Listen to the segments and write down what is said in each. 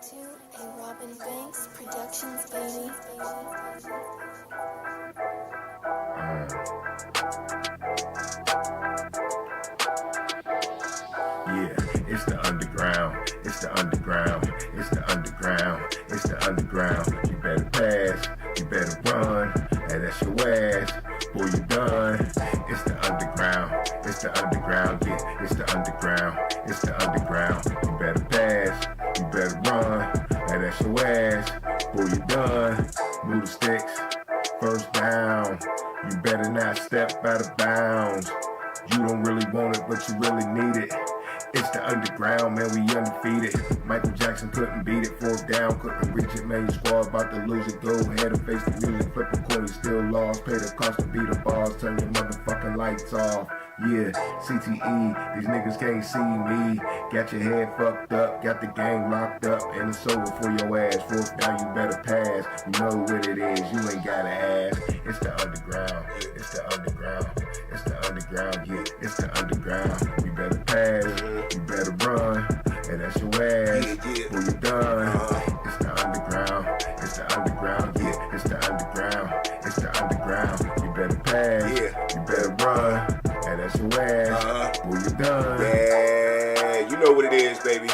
to a Robin Banks Productions, baby. Yeah, it's the underground, it's the underground, it's the underground, it's the underground. You better pass, you better run, and that's your ass. Boy, you done. It's the underground, it's the underground, yeah, it's the underground, it's the underground. You better pass, you better run, and that's your ass. Boy, you done. Move the sticks, first down. You better not step out of bounds. You don't really want it, but you really need it. It's the underground, man, we undefeated. Michael Jackson couldn't beat it, fourth down, couldn't reach it, man, your squad about to lose it. Go ahead and face the music, flip a coin, you still lost. Pay the cost to beat the bars, turn your motherfucking lights off. Yeah, CTE, these niggas can't see me. Got your head fucked up, got the gang locked up, and it's over for your ass. Fourth down, you better pass. You know what it is, you ain't gotta ask. It's the underground, it's the underground, it's the underground, yeah, it's the underground. You better pass, you better run, and that's your ass. When you're done, it's the underground, it's the underground, yeah, it's the underground, it's the underground. You better pass, you better run, and that's your ass. When you're done. Yeah, you know what it is, baby.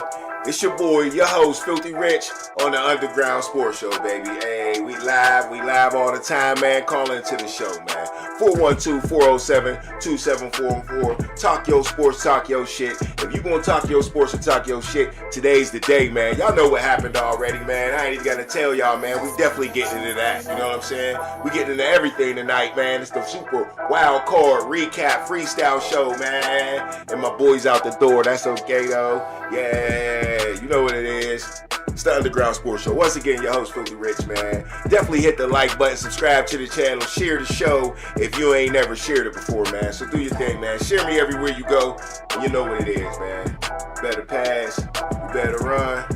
It's your boy, your host, Filthy Rich, on the Underground Sports Show, baby. Hey, we live all the time, man. Call into the show, man. 412-407-2744. Talk your sports, talk your shit. If you gonna talk your sports or talk your shit, today's the day, man. Y'all know what happened already, man. I ain't even gotta tell y'all, man. We definitely getting into that. You know what I'm saying? We getting into everything tonight, man. It's the super wild card recap freestyle show, man. And my boys out the door. That's okay, though. Yeah, you know what it is. It's the Underground Sports Show. Once again, your host, Filthy Rich, man. Definitely hit the like button, subscribe to the channel, share the show if you ain't never shared it before, man. So do your thing, man. Share me everywhere you go, and you know what it is, man. You better pass, you better run.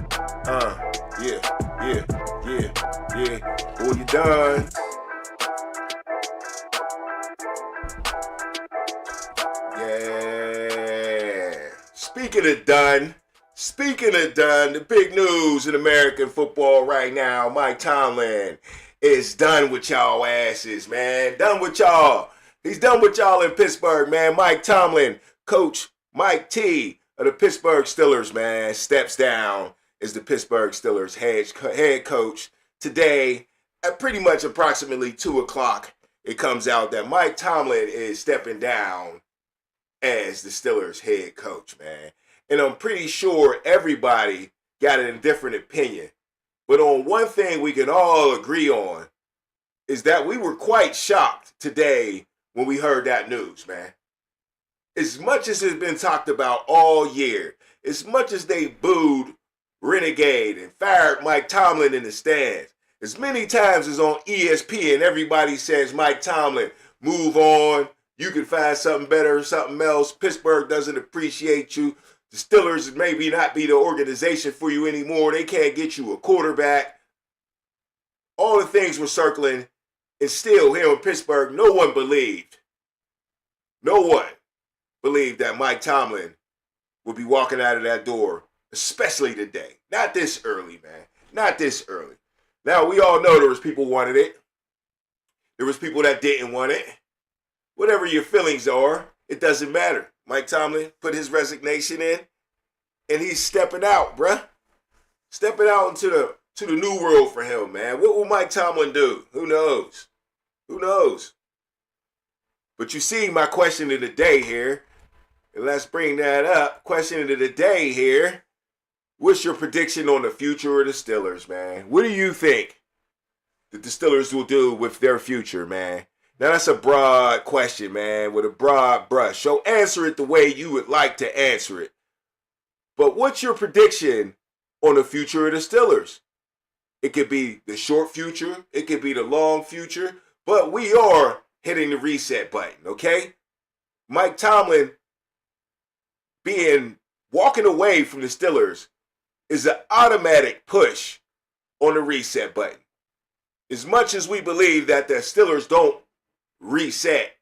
Yeah. Boy, you done. Yeah. Speaking of done, the big news in American football right now, Mike Tomlin is done with y'all asses, man. Done with y'all. He's done with y'all in Pittsburgh, man. Mike Tomlin, Coach Mike T of the Pittsburgh Steelers, man, steps down as the Pittsburgh Steelers head coach. Today, at pretty much approximately 2 o'clock, it comes out that Mike Tomlin is stepping down as the Steelers head coach, man. And I'm pretty sure everybody got a different opinion. But on one thing we can all agree on is that we were quite shocked today when we heard that news, man. As much as it's been talked about all year, as much as they booed Renegade and fired Mike Tomlin in the stands, as many times as on ESPN everybody says, Mike Tomlin, move on, you can find something better, something else, Pittsburgh doesn't appreciate you, the Steelers maybe not be the organization for you anymore, they can't get you a quarterback. All the things were circling, and still here in Pittsburgh, no one believed that Mike Tomlin would be walking out of that door, especially today. Not this early, man. Not this early. Now, we all know there was people wanted it. There was people that didn't want it. Whatever your feelings are, it doesn't matter. Mike Tomlin put his resignation in, and he's stepping out, bruh. Stepping out into the new world for him, man. What will Mike Tomlin do? Who knows? Who knows? But you see my question of the day here, and let's bring that up. Question of the day here. What's your prediction on the future of the Steelers, man? What do you think that the Steelers will do with their future, man? Now, that's a broad question, man, with a broad brush. So answer it the way you would like to answer it. But what's your prediction on the future of the Steelers? It could be the short future. It could be the long future. But we are hitting the reset button, okay? Mike Tomlin walking away from the Steelers is an automatic push on the reset button. As much as we believe that the Steelers don't reset,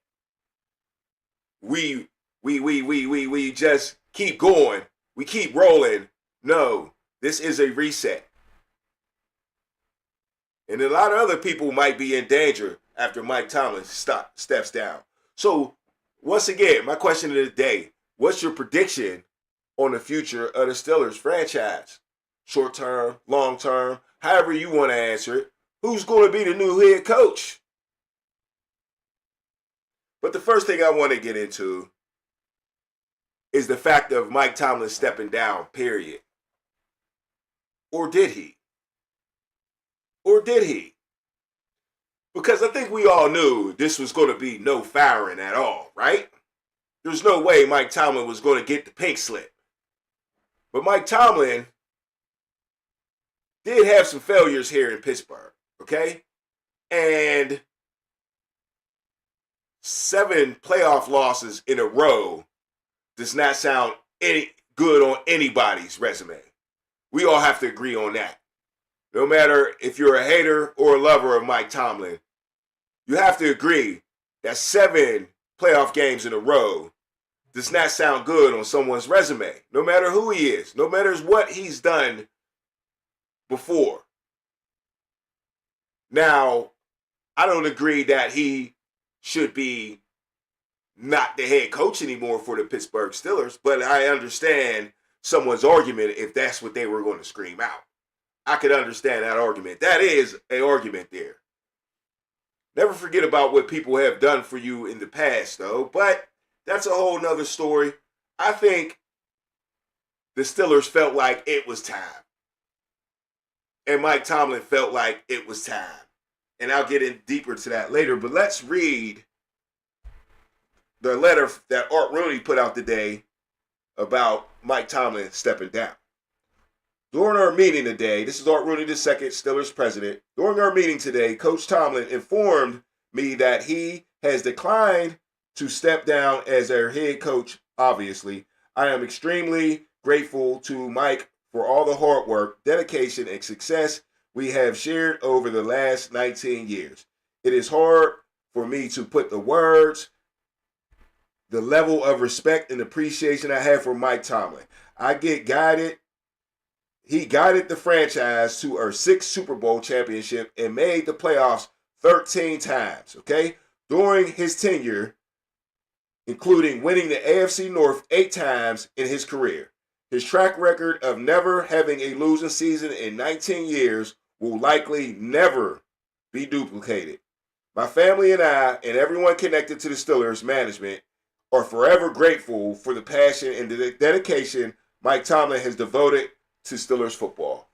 we just keep going. We keep rolling. No, this is a reset. And a lot of other people might be in danger after Mike Tomlin steps down. So, once again, my question of the day, what's your prediction on the future of the Steelers franchise? Short term, long term, however you want to answer it. Who's going to be the new head coach? But the first thing I want to get into is the fact of Mike Tomlin stepping down, period. Or did he? Or did he? Because I think we all knew this was going to be no firing at all, right? There's no way Mike Tomlin was going to get the pink slip. But Mike Tomlin did have some failures here in Pittsburgh, okay? And 7 playoff losses in a row does not sound any good on anybody's resume. We all have to agree on that. No matter if you're a hater or a lover of Mike Tomlin, you have to agree that 7 playoff games in a row does not sound good on someone's resume. No matter who he is, no matter what he's done before. Now, I don't agree that he should be not the head coach anymore for the Pittsburgh Steelers, but I understand someone's argument if that's what they were going to scream out. I could understand that argument. That is an argument there. Never forget about what people have done for you in the past, though, but that's a whole nother story. I think the Steelers felt like it was time. And Mike Tomlin felt like it was time. And I'll get in deeper to that later, but let's read the letter that Art Rooney put out today about Mike Tomlin stepping down. During our meeting today, this is Art Rooney II, Steelers president. During our meeting today, Coach Tomlin informed me that he has declined to step down as our head coach, obviously. I am extremely grateful to Mike for all the hard work, dedication, and success we have shared over the last 19 years. It is hard for me to put the words, the level of respect and appreciation I have for Mike Tomlin. He guided the franchise to our 6th Super Bowl championship and made the playoffs 13 times, okay? During his tenure, including winning the AFC North 8 times in his career. His track record of never having a losing season in 19 years will likely never be duplicated. My family and I and everyone connected to the Steelers management are forever grateful for the passion and the dedication Mike Tomlin has devoted to Steelers football.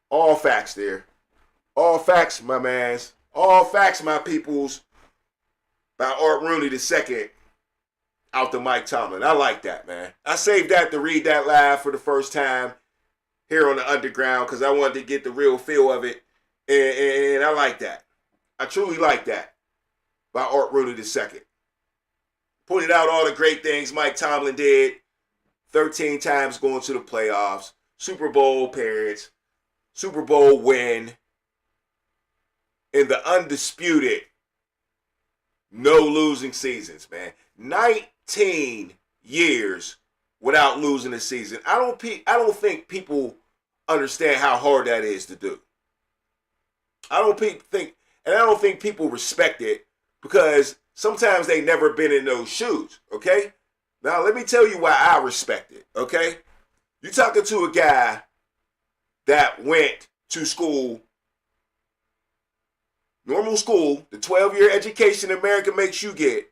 All facts there. All facts, my mans. All facts, my peoples. By Art Rooney II out to Mike Tomlin. I like that, man. I saved that to read that live for the first time here on the Underground because I wanted to get the real feel of it. And I like that. I truly like that by Art Rooney II. Pointed out all the great things Mike Tomlin did. 13 times going to the playoffs. Super Bowl appearance, Super Bowl win, and the undisputed no losing seasons, man. 19 years without losing a season. I don't think people understand how hard that is to do. I don't think people respect it because sometimes they never been in those shoes, okay? Now, let me tell you why I respect it, okay? You're talking to a guy that went to school, normal school, the 12-year education America makes you get.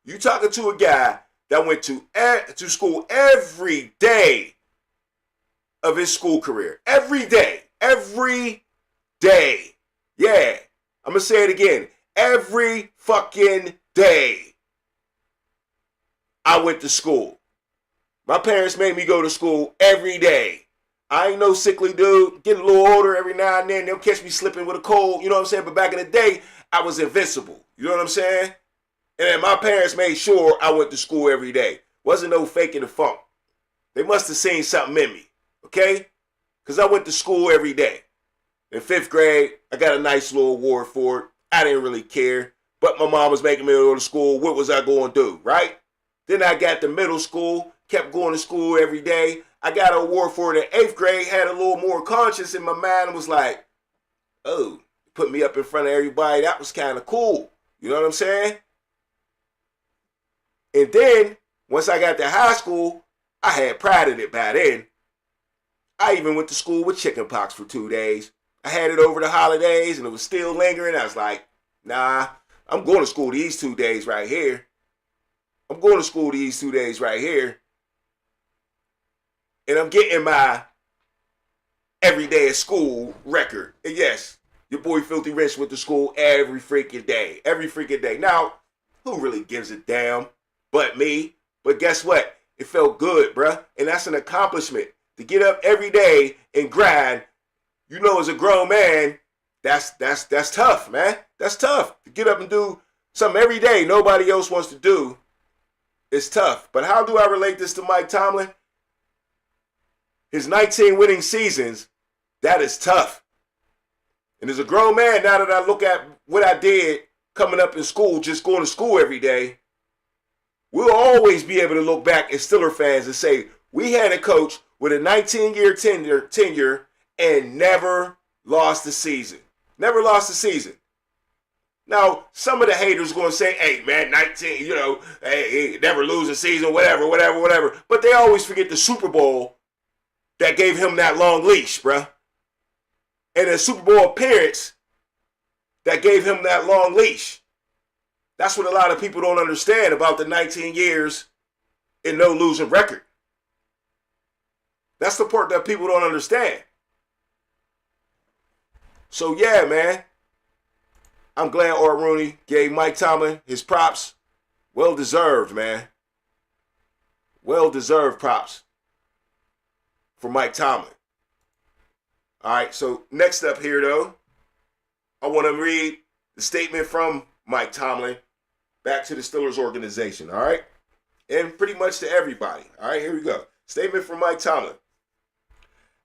You're talking to a guy that went to school every day of his school career. Every day. Every day. Yeah. I'm going to say it again. Every fucking day I went to school. My parents made me go to school every day. I ain't no sickly dude. Getting a little older every now and then. They'll catch me slipping with a cold. You know what I'm saying? But back in the day, I was invincible. You know what I'm saying? And my parents made sure I went to school every day. Wasn't no faking the funk. They must have seen something in me. Okay? Because I went to school every day. In 5th grade, I got a nice little award for it. I didn't really care. But my mom was making me go to school. What was I going to do? Right? Then I got to middle school. Kept going to school every day. I got an award for it in 8th grade. Had a little more conscience in my mind. Was like, oh, put me up in front of everybody. That was kind of cool. You know what I'm saying? And then, once I got to high school, I had pride in it by then. I even went to school with chickenpox for 2 days. I had it over the holidays, and it was still lingering. I was like, nah, I'm going to school these 2 days right here. I'm going to school these 2 days right here. And I'm getting my every day at school record. And yes, your boy Filthy Rich went to school every freaking day. Every freaking day. Now, who really gives a damn but me? But guess what? It felt good, bruh. And that's an accomplishment. To get up every day and grind, you know, as a grown man, that's tough, man. That's tough. To get up and do something every day nobody else wants to do, it's tough. But how do I relate this to Mike Tomlin? His 19 winning seasons, that is tough. And as a grown man, now that I look at what I did coming up in school, just going to school every day, we'll always be able to look back as Steeler fans and say, we had a coach with a 19-year tenure and never lost a season. Never lost a season. Now, some of the haters are going to say, hey, man, 19, you know, hey, never lose a season, whatever. But they always forget the Super Bowl that gave him that long leash, bruh. And a Super Bowl appearance that gave him that long leash. That's what a lot of people don't understand about the 19 years and no losing record. That's the part that people don't understand. So, yeah, man. I'm glad Art Rooney gave Mike Tomlin his props. Well-deserved, man. Well-deserved props for Mike Tomlin. All right, so next up here, though, I want to read the statement from Mike Tomlin back to the Steelers organization, all right? And pretty much to everybody. All right, here we go. Statement from Mike Tomlin.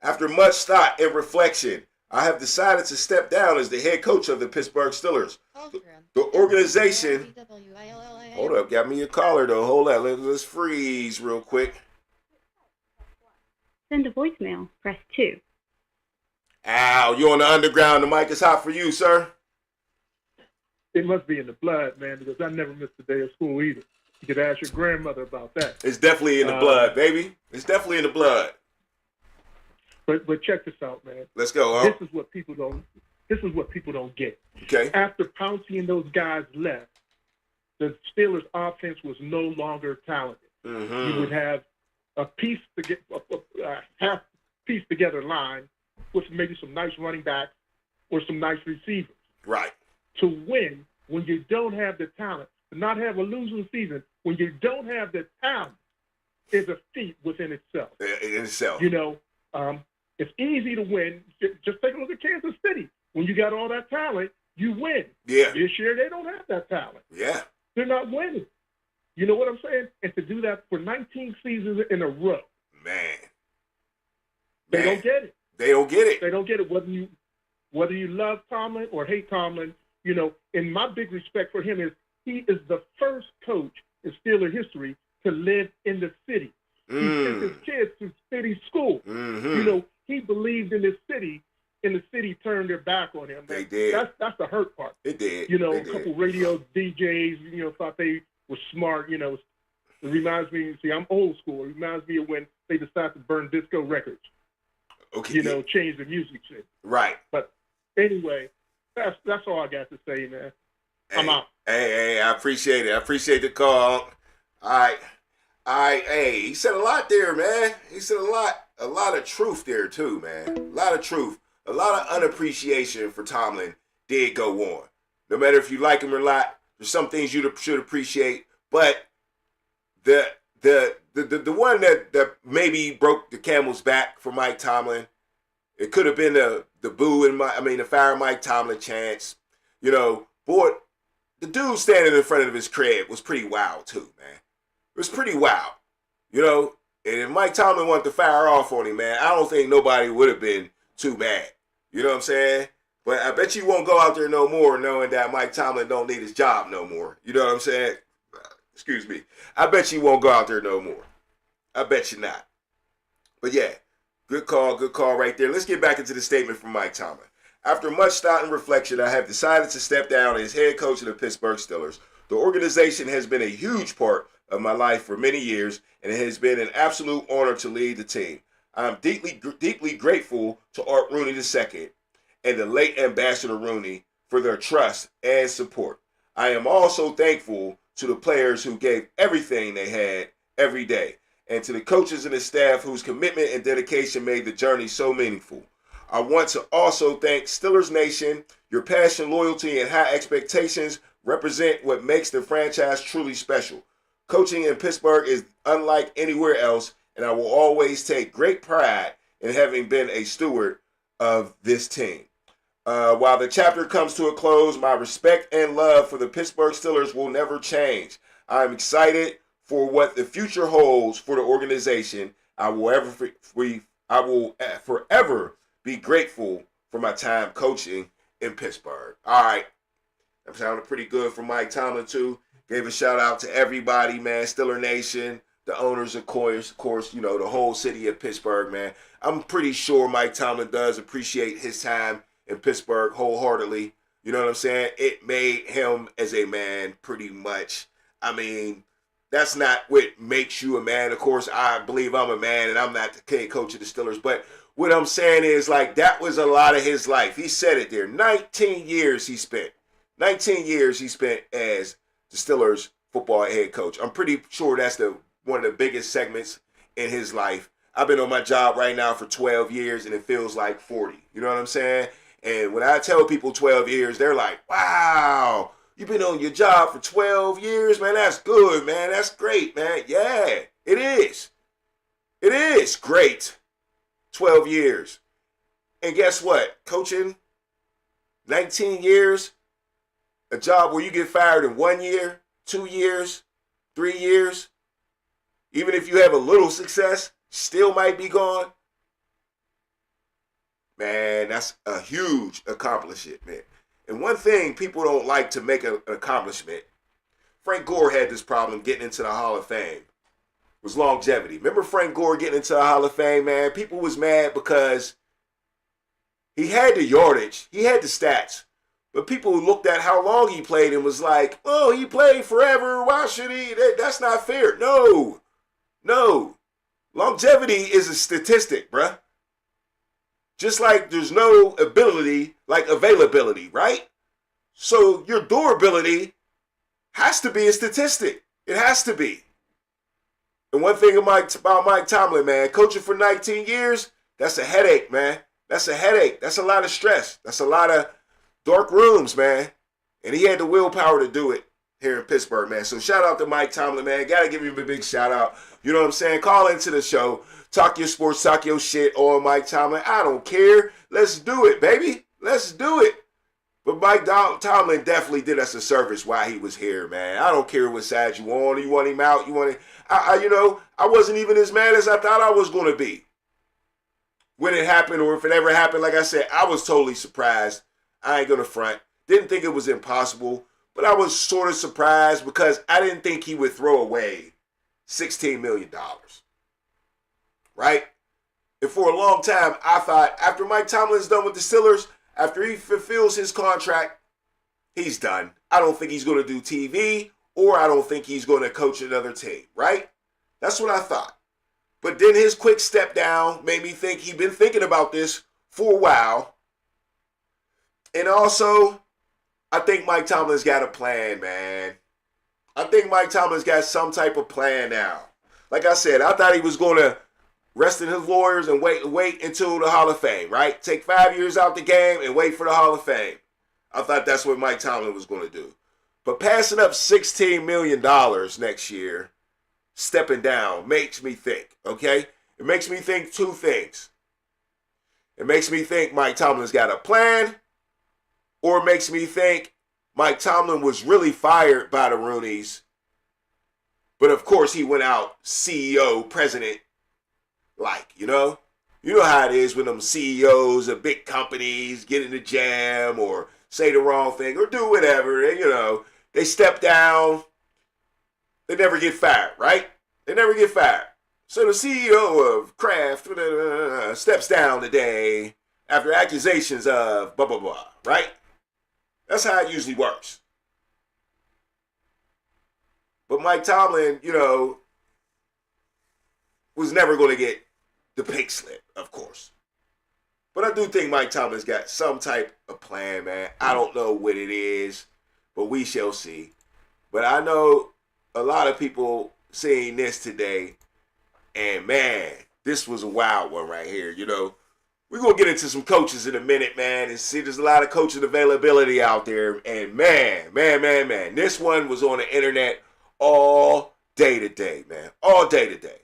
After much thought and reflection, I have decided to step down as the head coach of the Pittsburgh Steelers. The organization... Hold up, got me a caller, though. Hold up, let's freeze real quick. Send a voicemail. Press 2. Ow, you on the underground. The mic is hot for you, sir. It must be in the blood, man, because I never missed a day of school either. You could ask your grandmother about that. It's definitely in the blood, baby. It's definitely in the blood. But check this out, man. Let's go, huh? This is what people don't get. Okay. After Pouncey and those guys left, the Steelers' offense was no longer talented. Mm-hmm. You would have a half piece together line with maybe some nice running backs or some nice receivers. Right. To win when you don't have the talent, to not have a losing season when you don't have the talent is a feat within itself. In itself. You know, it's easy to win. Just take a look at Kansas City. When you got all that talent, you win. Yeah. This year, they don't have that talent. Yeah. They're not winning. You know what I'm saying? And to do that for 19 seasons in a row. Man. They don't get it. They don't get it. They don't get it. Whether you love Tomlin or hate Tomlin, you know, and my big respect for him is he is the first coach in Steeler history to live in the city. He sent his kids to city school. Mm-hmm. You know, he believed in this city, and the city turned their back on him. They did. That's the hurt part. It did. You know, they a did. couple radio DJs, you know, thought they were smart. You know, it reminds me. See, I'm old school. It reminds me of when they decided to burn disco records. Okay. You know, change the music shit. Right. But anyway, that's all I got to say, man. Hey, I'm out. Hey, I appreciate it. I appreciate the call. All right. Hey, he said a lot there, man. He said a lot of truth there too, man. A lot of truth. A lot of unappreciation for Tomlin did go on. No matter if you like him or not, there's some things you should appreciate. But the one that maybe broke the camel's back for Mike Tomlin, it could have been the the fire Mike Tomlin chance. You know, boy, the dude standing in front of his crib was pretty wild too, man. It was pretty wild, you know. And if Mike Tomlin wanted to fire off on him, man, I don't think nobody would have been too mad. You know what I'm saying? But I bet you won't go out there no more knowing that Mike Tomlin don't need his job no more. You know what I'm saying? Excuse me. I bet you won't go out there no more. I bet you not. But yeah, good call right there. Let's get back into the statement from Mike Tomlin. After much thought and reflection, I have decided to step down as head coach of the Pittsburgh Steelers. The organization has been a huge part of my life for many years, and it has been an absolute honor to lead the team. I am deeply grateful to Art Rooney II and the late Ambassador Rooney for their trust and support. I am also thankful to the players who gave everything they had every day, and to the coaches and the staff whose commitment and dedication made the journey so meaningful. I want to also thank Steelers Nation. Your passion, loyalty, and high expectations represent what makes the franchise truly special. Coaching in Pittsburgh is unlike anywhere else, and I will always take great pride in having been a steward of this team. While the chapter comes to a close, my respect and love for the Pittsburgh Steelers will never change. I'm excited for what the future holds for the organization. I will forever be grateful for my time coaching in Pittsburgh. All right. That sounded pretty good from Mike Tomlin, too. Gave a shout out to everybody, man. Steeler Nation, the owners, of course, you know, the whole city of Pittsburgh, man. I'm pretty sure Mike Tomlin does appreciate his time in Pittsburgh wholeheartedly. You know what I'm saying? It made him as a man pretty much. I mean, that's not what makes you a man. Of course, I believe I'm a man and I'm not the head coach of the Steelers. But what I'm saying is, like, that was a lot of his life. He said it there. 19 years he spent. 19 years he spent as the Steelers football head coach. I'm pretty sure that's one of the biggest segments in his life. I've been on my job right now for 12 years and it feels like 40. You know what I'm saying? And when I tell people 12 years, they're like, wow, you've been on your job for 12 years, man. That's good, man. That's great, man. Yeah, it is. It is great. 12 years. And guess what? Coaching, 19 years, a job where you get fired in 1 year, 2 years, 3 years, even if you have a little success, still might be gone. Man, that's a huge accomplishment, man. And one thing people don't like to make an accomplishment, Frank Gore had this problem getting into the Hall of Fame, was longevity. Remember Frank Gore getting into the Hall of Fame, man? People was mad because he had the yardage, he had the stats, but people looked at how long he played and was like, oh, he played forever, why should he? That's not fair. No. Longevity is a statistic, bruh. Just like there's no ability like availability, right? So your durability has to be a statistic. It has to be. And one thing about Mike Tomlin, man, coaching for 19 years, that's a headache, man. That's a headache. That's a lot of stress. That's a lot of dark rooms, man. And he had the willpower to do it here in Pittsburgh, man. So shout out to Mike Tomlin, man. Got to give him a big shout out. You know what I'm saying? Call into the show. Talk your sports, talk your shit on Mike Tomlin. I don't care. Let's do it, baby. Let's do it. But Mike Tomlin definitely did us a service while he was here, man. I don't care what side you on. You want him out. You want him. I wasn't even as mad as I thought I was going to be when it happened, or if it ever happened. Like I said, I was totally surprised. I ain't going to front. Didn't think it was impossible, but I was sort of surprised because I didn't think he would throw away $16 million. Right? And for a long time, I thought after Mike Tomlin's done with the Steelers, after he fulfills his contract, he's done. I don't think he's going to do TV, or I don't think he's going to coach another team, right? That's what I thought. But then his quick step down made me think he'd been thinking about this for a while. And also, I think Mike Tomlin's got a plan, man. I think Mike Tomlin's got some type of plan now. Like I said, I thought he was going to rest in his lawyers and wait until the Hall of Fame, right? Take 5 years out the game and wait for the Hall of Fame. I thought that's what Mike Tomlin was going to do. But passing up $16 million next year, stepping down, makes me think, okay? It makes me think two things. It makes me think Mike Tomlin's got a plan, or it makes me think Mike Tomlin was really fired by the Rooneys, but of course he went out CEO, president, like, you know how it is when them CEOs of big companies get in the jam or say the wrong thing or do whatever. They step down. They never get fired, right? They never get fired. So the CEO of Kraft steps down today. after accusations of blah, blah, blah, right? That's how it usually works. But Mike Tomlin, was never going to get the pink slip, of course. But I do think Mike Tomlin's got some type of plan, man. I don't know what it is, but we shall see. But I know a lot of people seeing this today, and man, this was a wild one right here, We're going to get into some coaches in a minute, man, and see there's a lot of coaching availability out there. And man, this one was on the internet all day today, man. All day today.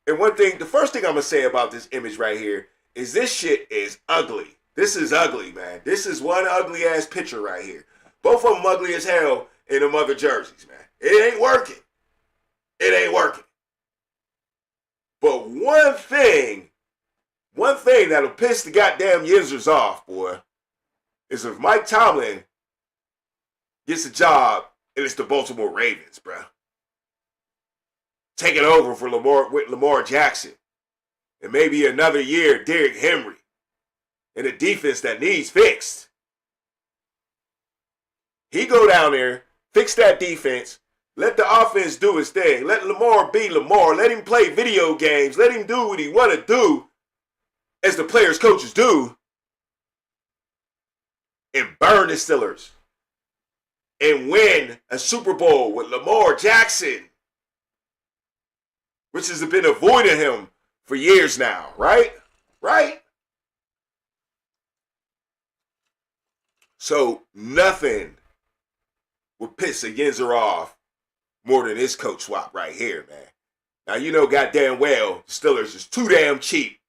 And the first thing I'm going to say about this image right here is this shit is ugly. This is ugly, man. This is one ugly-ass picture right here. Both of them ugly as hell in them other jerseys, man. It ain't working. It ain't working. But one thing that'll piss the goddamn Yinzers off, boy, is if Mike Tomlin gets a job and it's the Baltimore Ravens, bro. Taking over for Lamar Jackson. And maybe another year, Derrick Henry. And a defense that needs fixed. He go down there, fix that defense, let the offense do its thing. Let Lamar be Lamar. Let him play video games. Let him do what he want to do, as the players' coaches do, and burn the Steelers and win a Super Bowl with Lamar Jackson, which has been avoiding him for years now, right? Right? So nothing would piss a Yinzer off more than this coach swap right here, man. Now, goddamn well, the Steelers is too damn cheap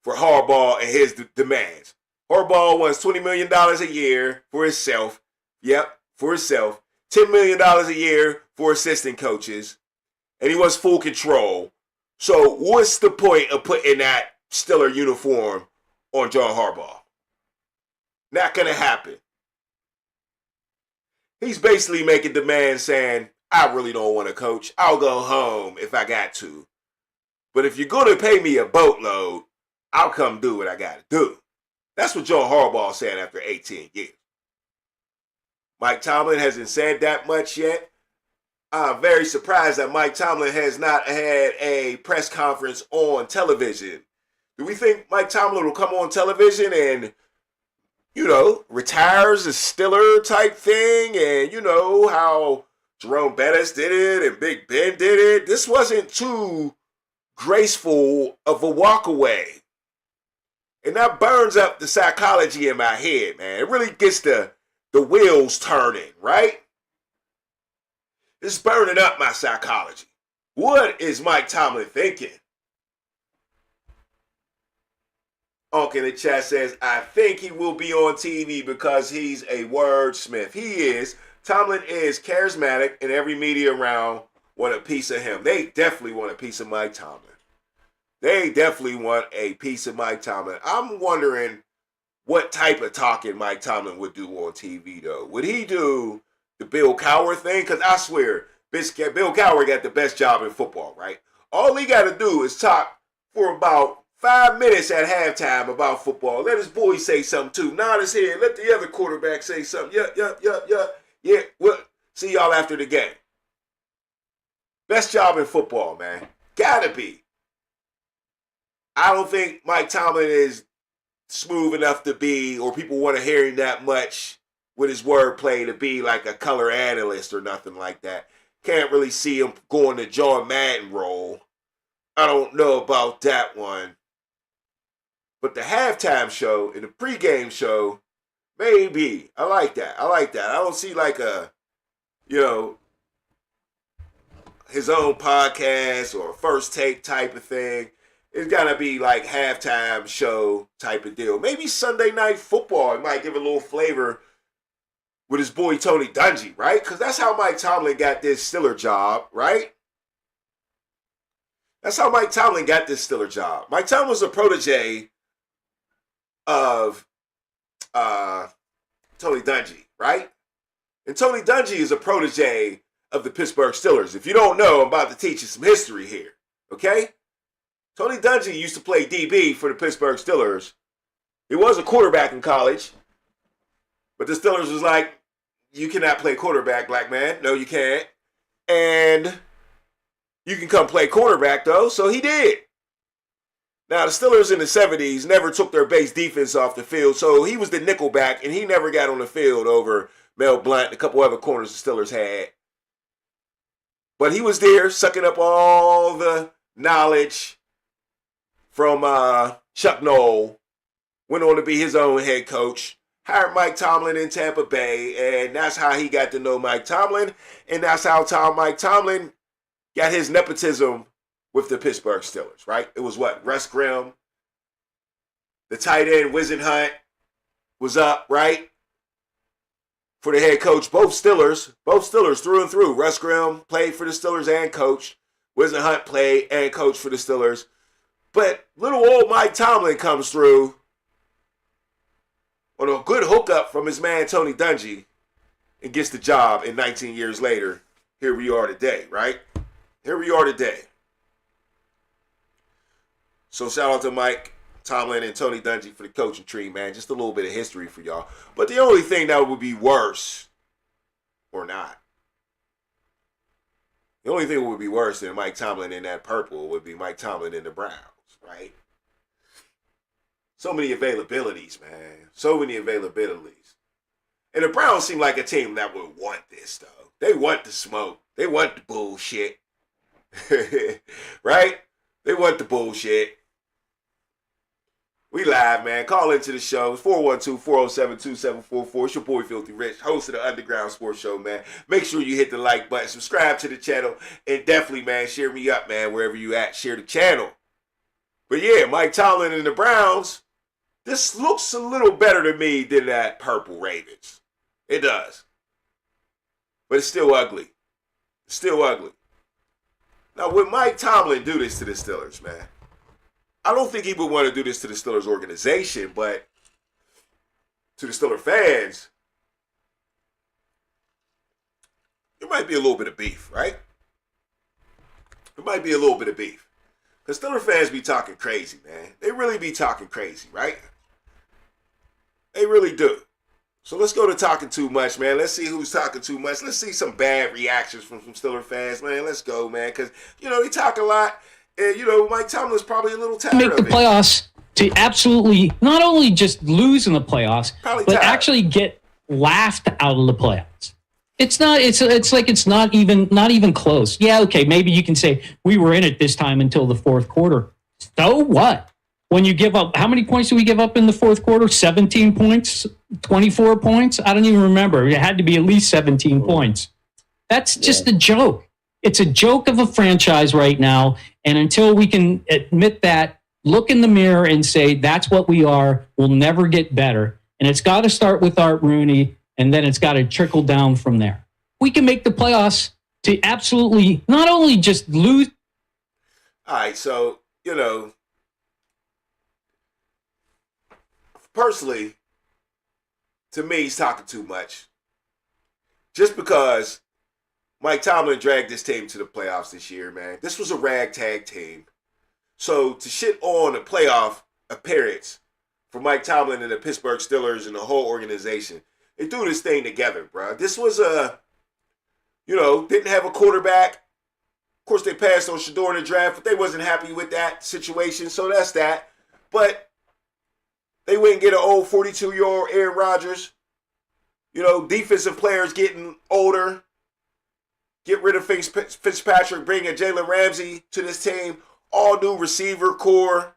for Harbaugh and his demands. Harbaugh wants $20 million a year for himself. Yep, for himself. $10 million a year for assistant coaches. And he wants full control. So what's the point of putting that Steeler uniform on John Harbaugh? Not going to happen. He's basically making demands saying, I really don't want to coach. I'll go home if I got to. But if you're going to pay me a boatload, I'll come do what I got to do. That's what John Harbaugh said after 18 years. Mike Tomlin hasn't said that much yet. I'm very surprised that Mike Tomlin has not had a press conference on television. Do we think Mike Tomlin will come on television and, retires a Steeler type thing? And how Jerome Bettis did it and Big Ben did it. This wasn't too graceful of a walkaway. And that burns up the psychology in my head, man. It really gets the wheels turning, right? It's burning up my psychology. What is Mike Tomlin thinking? Onk in the chat says, I think he will be on TV because he's a wordsmith. He is. Tomlin is charismatic, and every media around want a piece of him. They definitely want a piece of Mike Tomlin. They definitely want a piece of Mike Tomlin. I'm wondering what type of talking Mike Tomlin would do on TV, though. Would he do the Bill Cowher thing? Because I swear, Bill Cowher got the best job in football, right? All he got to do is talk for about 5 minutes at halftime about football. Let his boys say something, too. Nod his head. Let the other quarterback say something. Yeah, well, see y'all after the game. Best job in football, man. Gotta be. I don't think Mike Tomlin is smooth enough to be, or people want to hear him that much with his wordplay to be like a color analyst or nothing like that. Can't really see him going the John Madden role. I don't know about that one. But the halftime show and the pregame show, maybe. I like that. I don't see like a, his own podcast or first take type of thing. It's got to be like halftime show type of deal. Maybe Sunday Night Football. It might give a little flavor with his boy Tony Dungy, right? Because that's how Mike Tomlin got this Steeler job, right? That's how Mike Tomlin got this Steeler job. Mike Tomlin was a protege of Tony Dungy, right? And Tony Dungy is a protege of the Pittsburgh Steelers. If you don't know, I'm about to teach you some history here, okay? Tony Dungy used to play DB for the Pittsburgh Steelers He was a quarterback in college, but the Steelers was like, you cannot play quarterback, black man. No, you can't. And you can come play quarterback, though. So he did. Now, the Steelers in the 70s never took their base defense off the field, so he was the nickelback, and he never got on the field over Mel Blount and a couple other corners the Steelers had. But he was there sucking up all the knowledge from Chuck Noll, went on to be his own head coach, hired Mike Tomlin in Tampa Bay, and that's how he got to know Mike Tomlin, and that's how Mike Tomlin got his nepotism with the Pittsburgh Steelers, right? It was what? Russ Grimm, the tight end, Wizen Hunt, was up, right? For the head coach, both Steelers through and through. Russ Grimm played for the Steelers and coached. Wizen Hunt played and coached for the Steelers. But little old Mike Tomlin comes through on a good hookup from his man Tony Dungy and gets the job. And 19 years later, here we are today, right? Here we are today. So shout out to Mike Tomlin and Tony Dungy for the coaching tree, man. Just a little bit of history for y'all. But the only thing that would be worse, or not, the only thing that would be worse than Mike Tomlin in that purple would be Mike Tomlin in the Browns, right? So many availabilities, man. So many availabilities. And the Browns seem like a team that would want this, though. They want the smoke. They want the bullshit. Right? They want the bullshit. We live, man. Call into the show. It's 412-407-2744. It's your boy Filthy Rich, host of the Underground Sports Show, man. Make sure you hit the like button, subscribe to the channel, and definitely, man, share me up, man, wherever you at. Share the channel. But yeah, Mike Tomlin and the Browns, this looks a little better to me than that purple Ravens. It does. But it's still ugly. It's still ugly. Now, would Mike Tomlin do this to the Steelers, man? I don't think he would want to do this to the Steelers organization, but to the Steelers fans, there might be a little bit of beef, right? There might be a little bit of beef. Because Steelers fans be talking crazy, man. They really be talking crazy, right? They really do. So let's go to talking too much, man. Let's see who's talking too much. Let's see some bad reactions from some Steelers fans, man. Let's go, man. Because, they talk a lot. And, Mike Tomlin's probably a little tired of it. Make the playoffs to absolutely not only just lose in the playoffs, Probably but tired. actually get laughed out of the playoffs. It's not. It's like it's not even close. Yeah, okay. Maybe you can say we were in it this time until the fourth quarter. So what? When you give up, how many points do we give up in the fourth quarter? 17 points, 24 points. I don't even remember. It had to be at least 17 points. That's just a joke. It's a joke of a franchise right now. And until we can admit that, look in the mirror and say, that's what we are, we'll never get better. And it's got to start with Art Rooney, and then it's got to trickle down from there. We can make the playoffs to absolutely not only just lose. All right, so, personally, to me, he's talking too much. Just because Mike Tomlin dragged this team to the playoffs this year, man. This was a ragtag team. So to shit on a playoff appearance for Mike Tomlin and the Pittsburgh Steelers and the whole organization, they threw this thing together, bro. This was didn't have a quarterback. Of course, they passed on Shador in the draft, but they wasn't happy with that situation, so that's that. But they went and get an old 42-year-old Aaron Rodgers. Defensive players getting older. Get rid of Fitzpatrick, bring a Jalen Ramsey to this team. All new receiver core.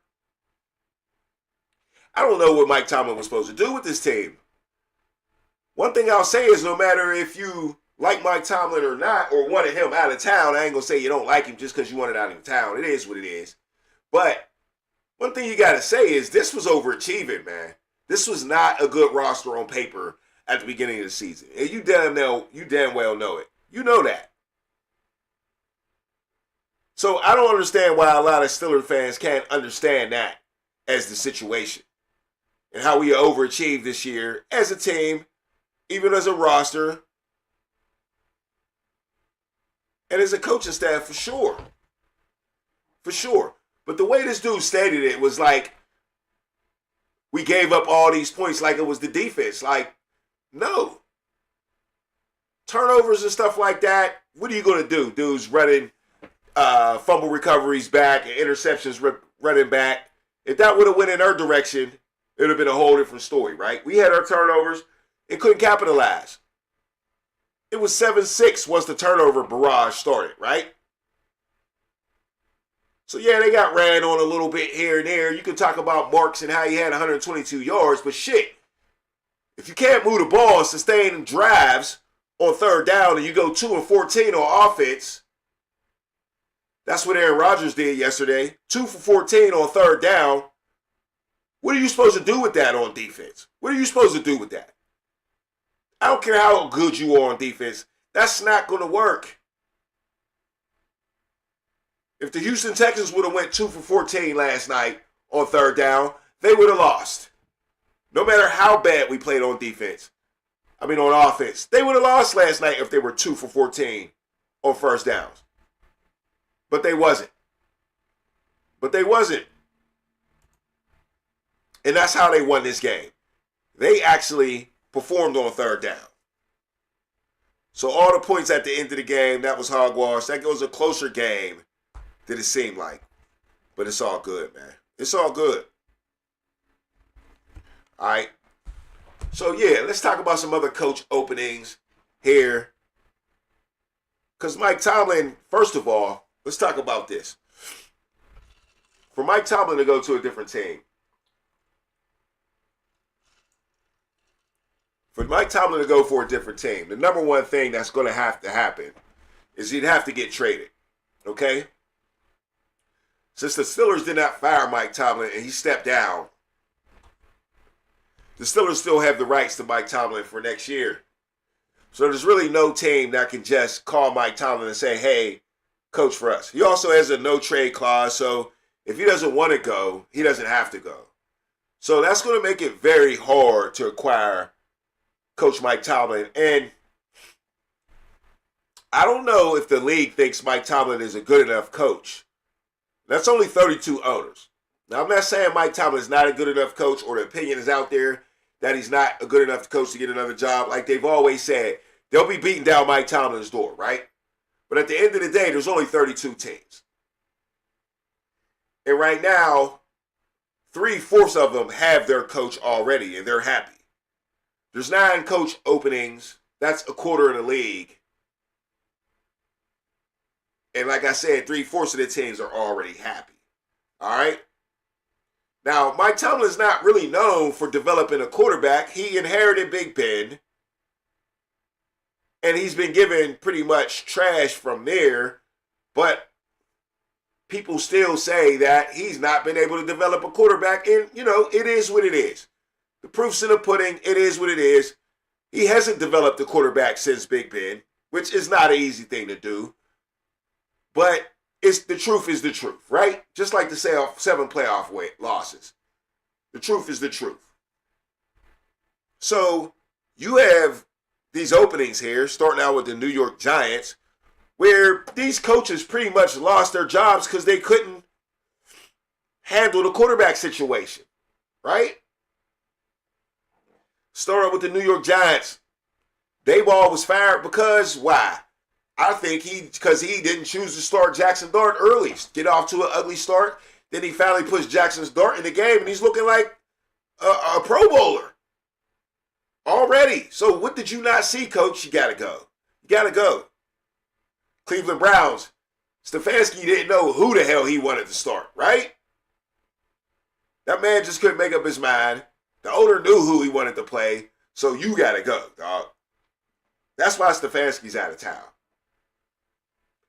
I don't know what Mike Tomlin was supposed to do with this team. One thing I'll say is no matter if you like Mike Tomlin or not, or wanted him out of town, I ain't going to say you don't like him just because you want it out of town. It is what it is. But one thing you got to say is this was overachieving, man. This was not a good roster on paper at the beginning of the season. And you damn well know it. You know that. So I don't understand why a lot of Steelers fans can't understand that as the situation and how we overachieved this year as a team, even as a roster, and as a coaching staff for sure. For sure. But the way this dude stated it was like, we gave up all these points like it was the defense. Like, no. Turnovers and stuff like that, what are you going to do? Dudes running fumble recoveries back and interceptions running back. If that would have went in our direction, it would have been a whole different story, right? We had our turnovers and couldn't capitalize. It was 7-6 once the turnover barrage started, right? So, yeah, they got ran on a little bit here and there. You can talk about Marks and how he had 122 yards, but shit, if you can't move the ball and sustain drives on third down and you go 2-14 on offense, that's what Aaron Rodgers did yesterday. 2 for 14 on third down. What are you supposed to do with that on defense? What are you supposed to do with that? I don't care how good you are on defense. That's not going to work. If the Houston Texans would have went 2 for 14 last night on third down, they would have lost. No matter how bad we played on defense. On offense. They would have lost last night if they were 2 for 14 on first downs. But they wasn't. And that's how they won this game. They actually performed on third down. So all the points at the end of the game, that was hogwash. That was a closer game than it seemed like. But it's all good, man. It's all good. All right. So, yeah, let's talk about some other coach openings here. Because Mike Tomlin, first of all, let's talk about this. For Mike Tomlin to go to a different team. For Mike Tomlin to go for a different team, the number one thing that's going to have to happen is he'd have to get traded. Okay? Since the Steelers did not fire Mike Tomlin and he stepped down, the Steelers still have the rights to Mike Tomlin for next year. So there's really no team that can just call Mike Tomlin and say, hey, coach for us. He also has a no-trade clause, so if he doesn't want to go, he doesn't have to go. So that's going to make it very hard to acquire Coach Mike Tomlin. And I don't know if the league thinks Mike Tomlin is a good enough coach. That's only 32 owners. Now, I'm not saying Mike Tomlin is not a good enough coach or the opinion is out there that he's not a good enough coach to get another job. Like they've always said, they'll be beating down Mike Tomlin's door, right? But at the end of the day, there's only 32 teams. And right now, 3/4 of them have their coach already, and they're happy. There's 9 coach openings. That's a quarter of the league. And like I said, 3/4 of the teams are already happy. All right? Now, Mike Tomlin is not really known for developing a quarterback. He inherited Big Ben. And he's been given pretty much trash from there. But people still say that he's not been able to develop a quarterback. And, it is what it is. The proof's in the pudding. It is what it is. He hasn't developed a quarterback since Big Ben, which is not an easy thing to do. But the truth is the truth, right? Just like the 7 playoff losses. The truth is the truth. So you have these openings here, starting out with the New York Giants, where these coaches pretty much lost their jobs because they couldn't handle the quarterback situation, right? Start with the New York Giants. Daboll was fired because why? I think because he didn't choose to start Jackson Dart early, get off to an ugly start. Then he finally puts Jackson Dart in the game, and he's looking like a Pro Bowler already. So what did you not see, Coach? You got to go. You got to go. Cleveland Browns. Stefanski didn't know who the hell he wanted to start, right? That man just couldn't make up his mind. The owner knew who he wanted to play, so you got to go, dog. That's why Stefanski's out of town.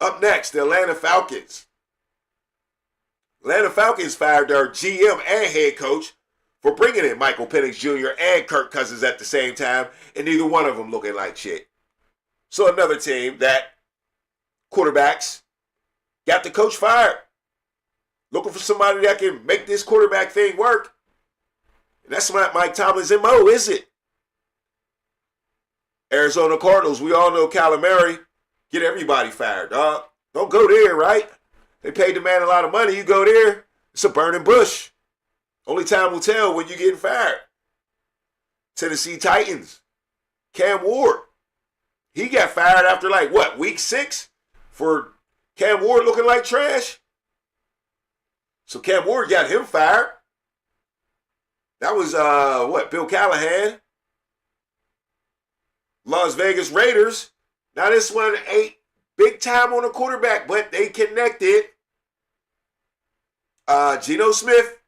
Up next, the Atlanta Falcons. Atlanta Falcons fired their GM and head coach for bringing in Michael Penix Jr. and Kirk Cousins at the same time, and neither one of them looking like shit. So another team that quarterbacks got the coach fired. Looking for somebody that can make this quarterback thing work. And that's not Mike Tomlin's MO, is it? Arizona Cardinals, we all know Kyler Murray. Get everybody fired, dog. Don't go there, right? They paid the man a lot of money. You go there, it's a burning bush. Only time will tell when you're getting fired. Tennessee Titans, Cam Ward. He got fired after week 6 for Cam Ward looking like trash? So Cam Ward got him fired. That was, Bill Callahan. Las Vegas Raiders. Now this one ain't big time on the quarterback, but they connected. Geno Smith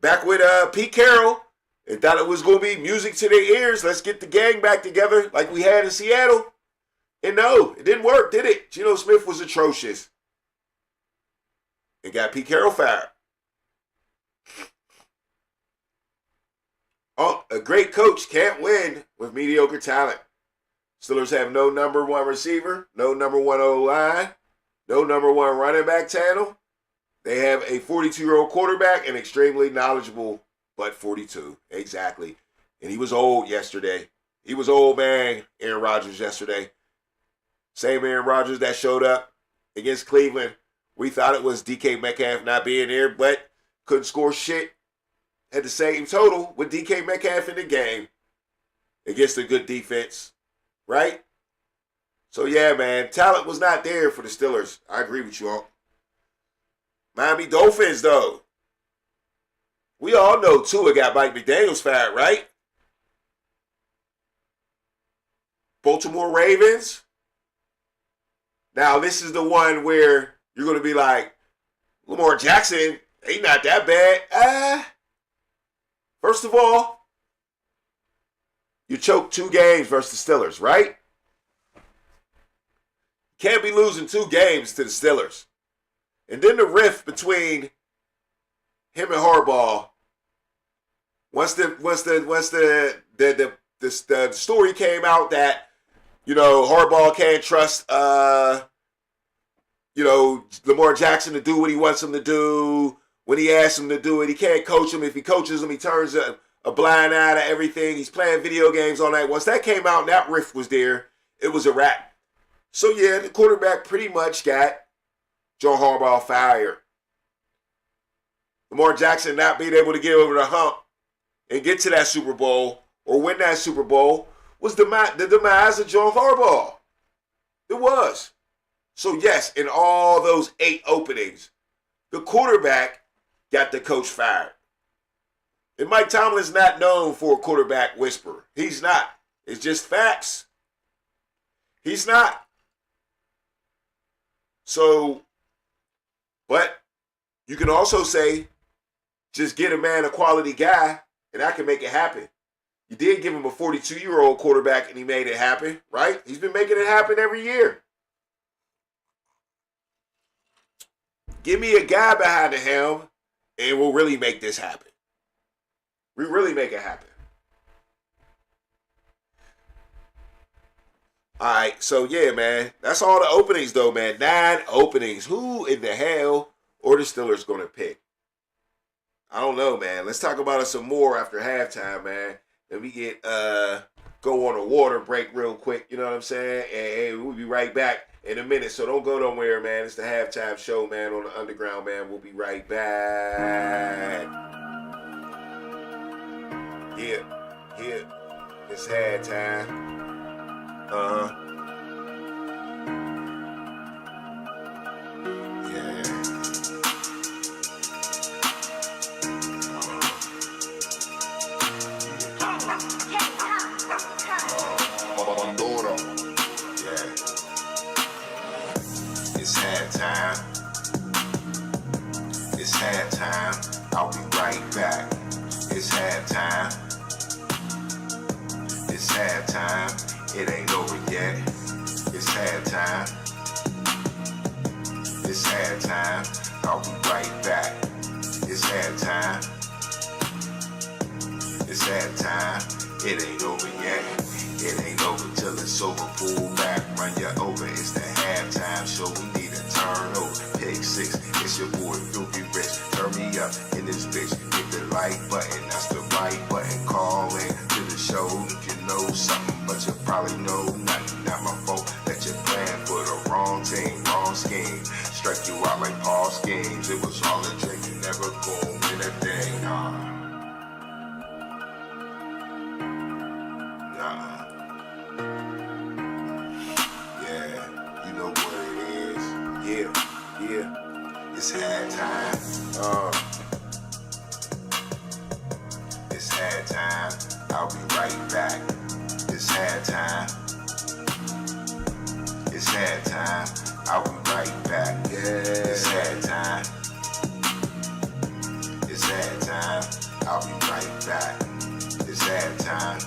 back with Pete Carroll. They thought it was going to be music to their ears. Let's get the gang back together like we had in Seattle. And no, it didn't work, did it? Geno Smith was atrocious. And got Pete Carroll fired. Oh, a great coach can't win with mediocre talent. Steelers have no number 1 receiver, no number 1 O-line, no number 1 running back tandem. They have a 42-year-old quarterback and extremely knowledgeable, but 42. Exactly. And he was old yesterday. He was old, man, Aaron Rodgers yesterday. Same Aaron Rodgers that showed up against Cleveland. We thought it was DK Metcalf not being there, but couldn't score shit. Had the same total with DK Metcalf in the game against a good defense, right? So, yeah, man, talent was not there for the Steelers. I agree with you, Unc. Miami Dolphins, though. We all know Tua got Mike McDaniels fired, right? Baltimore Ravens. Now, this is the one where you're going to be like, Lamar Jackson, he not that bad. First of all, you choked 2 games versus the Steelers, right? Can't be losing 2 games to the Steelers. And then the rift between him and Harbaugh. Once the story came out that, Harbaugh can't trust Lamar Jackson to do what he wants him to do. When he asks him to do it, he can't coach him. If he coaches him, he turns a blind eye to everything. He's playing video games all night. Once that came out and that rift was there, it was a wrap. So, yeah, the quarterback pretty much got John Harbaugh fired. Lamar Jackson not being able to get over the hump and get to that Super Bowl or win that Super Bowl was the demise of John Harbaugh. It was. So, yes, in all those 8 openings, the quarterback got the coach fired. And Mike Tomlin's not known for a quarterback whisperer. He's not. It's just facts. He's not. So, but you can also say, just get a man, a quality guy, and I can make it happen. You did give him a 42-year-old quarterback, and he made it happen, right? He's been making it happen every year. Give me a guy behind the helm, and we'll really make this happen. We really make it happen. All right, so yeah, man. That's all the openings, though, man. 9 openings. Who in the hell are the Steelers going to pick? I don't know, man. Let's talk about it some more after halftime, man. Then we get go on a water break real quick, you know what I'm saying? And we'll be right back in a minute. So don't go nowhere, man. It's the halftime show, man, on the Underground, man. We'll be right back. Yeah. It's halftime. Yeah. It's halftime. It's halftime. I'll be right back. It's halftime. It's halftime. It ain't over yet. It's halftime. It's halftime. I'll be right back. It's halftime. It's halftime. It ain't over yet. It ain't over till it's over. Pull back, run you over. It's the halftime show. We need a turnover. Pick 6. It's your boy Filthy Rich. Turn me up in this bitch. Hit the like button. That's the right button. Call in to the show if you know something, but you probably know nothing. Not my fault that you're playing for the wrong team, wrong scheme. Strike you out like Paul schemes. It was all a dream. You never gonna win a thing. It's halftime. It's halftime. I'll be right back. It's halftime. It's halftime. I'll be right back. Yeah. It's halftime. It's halftime. I'll be right back. It's halftime.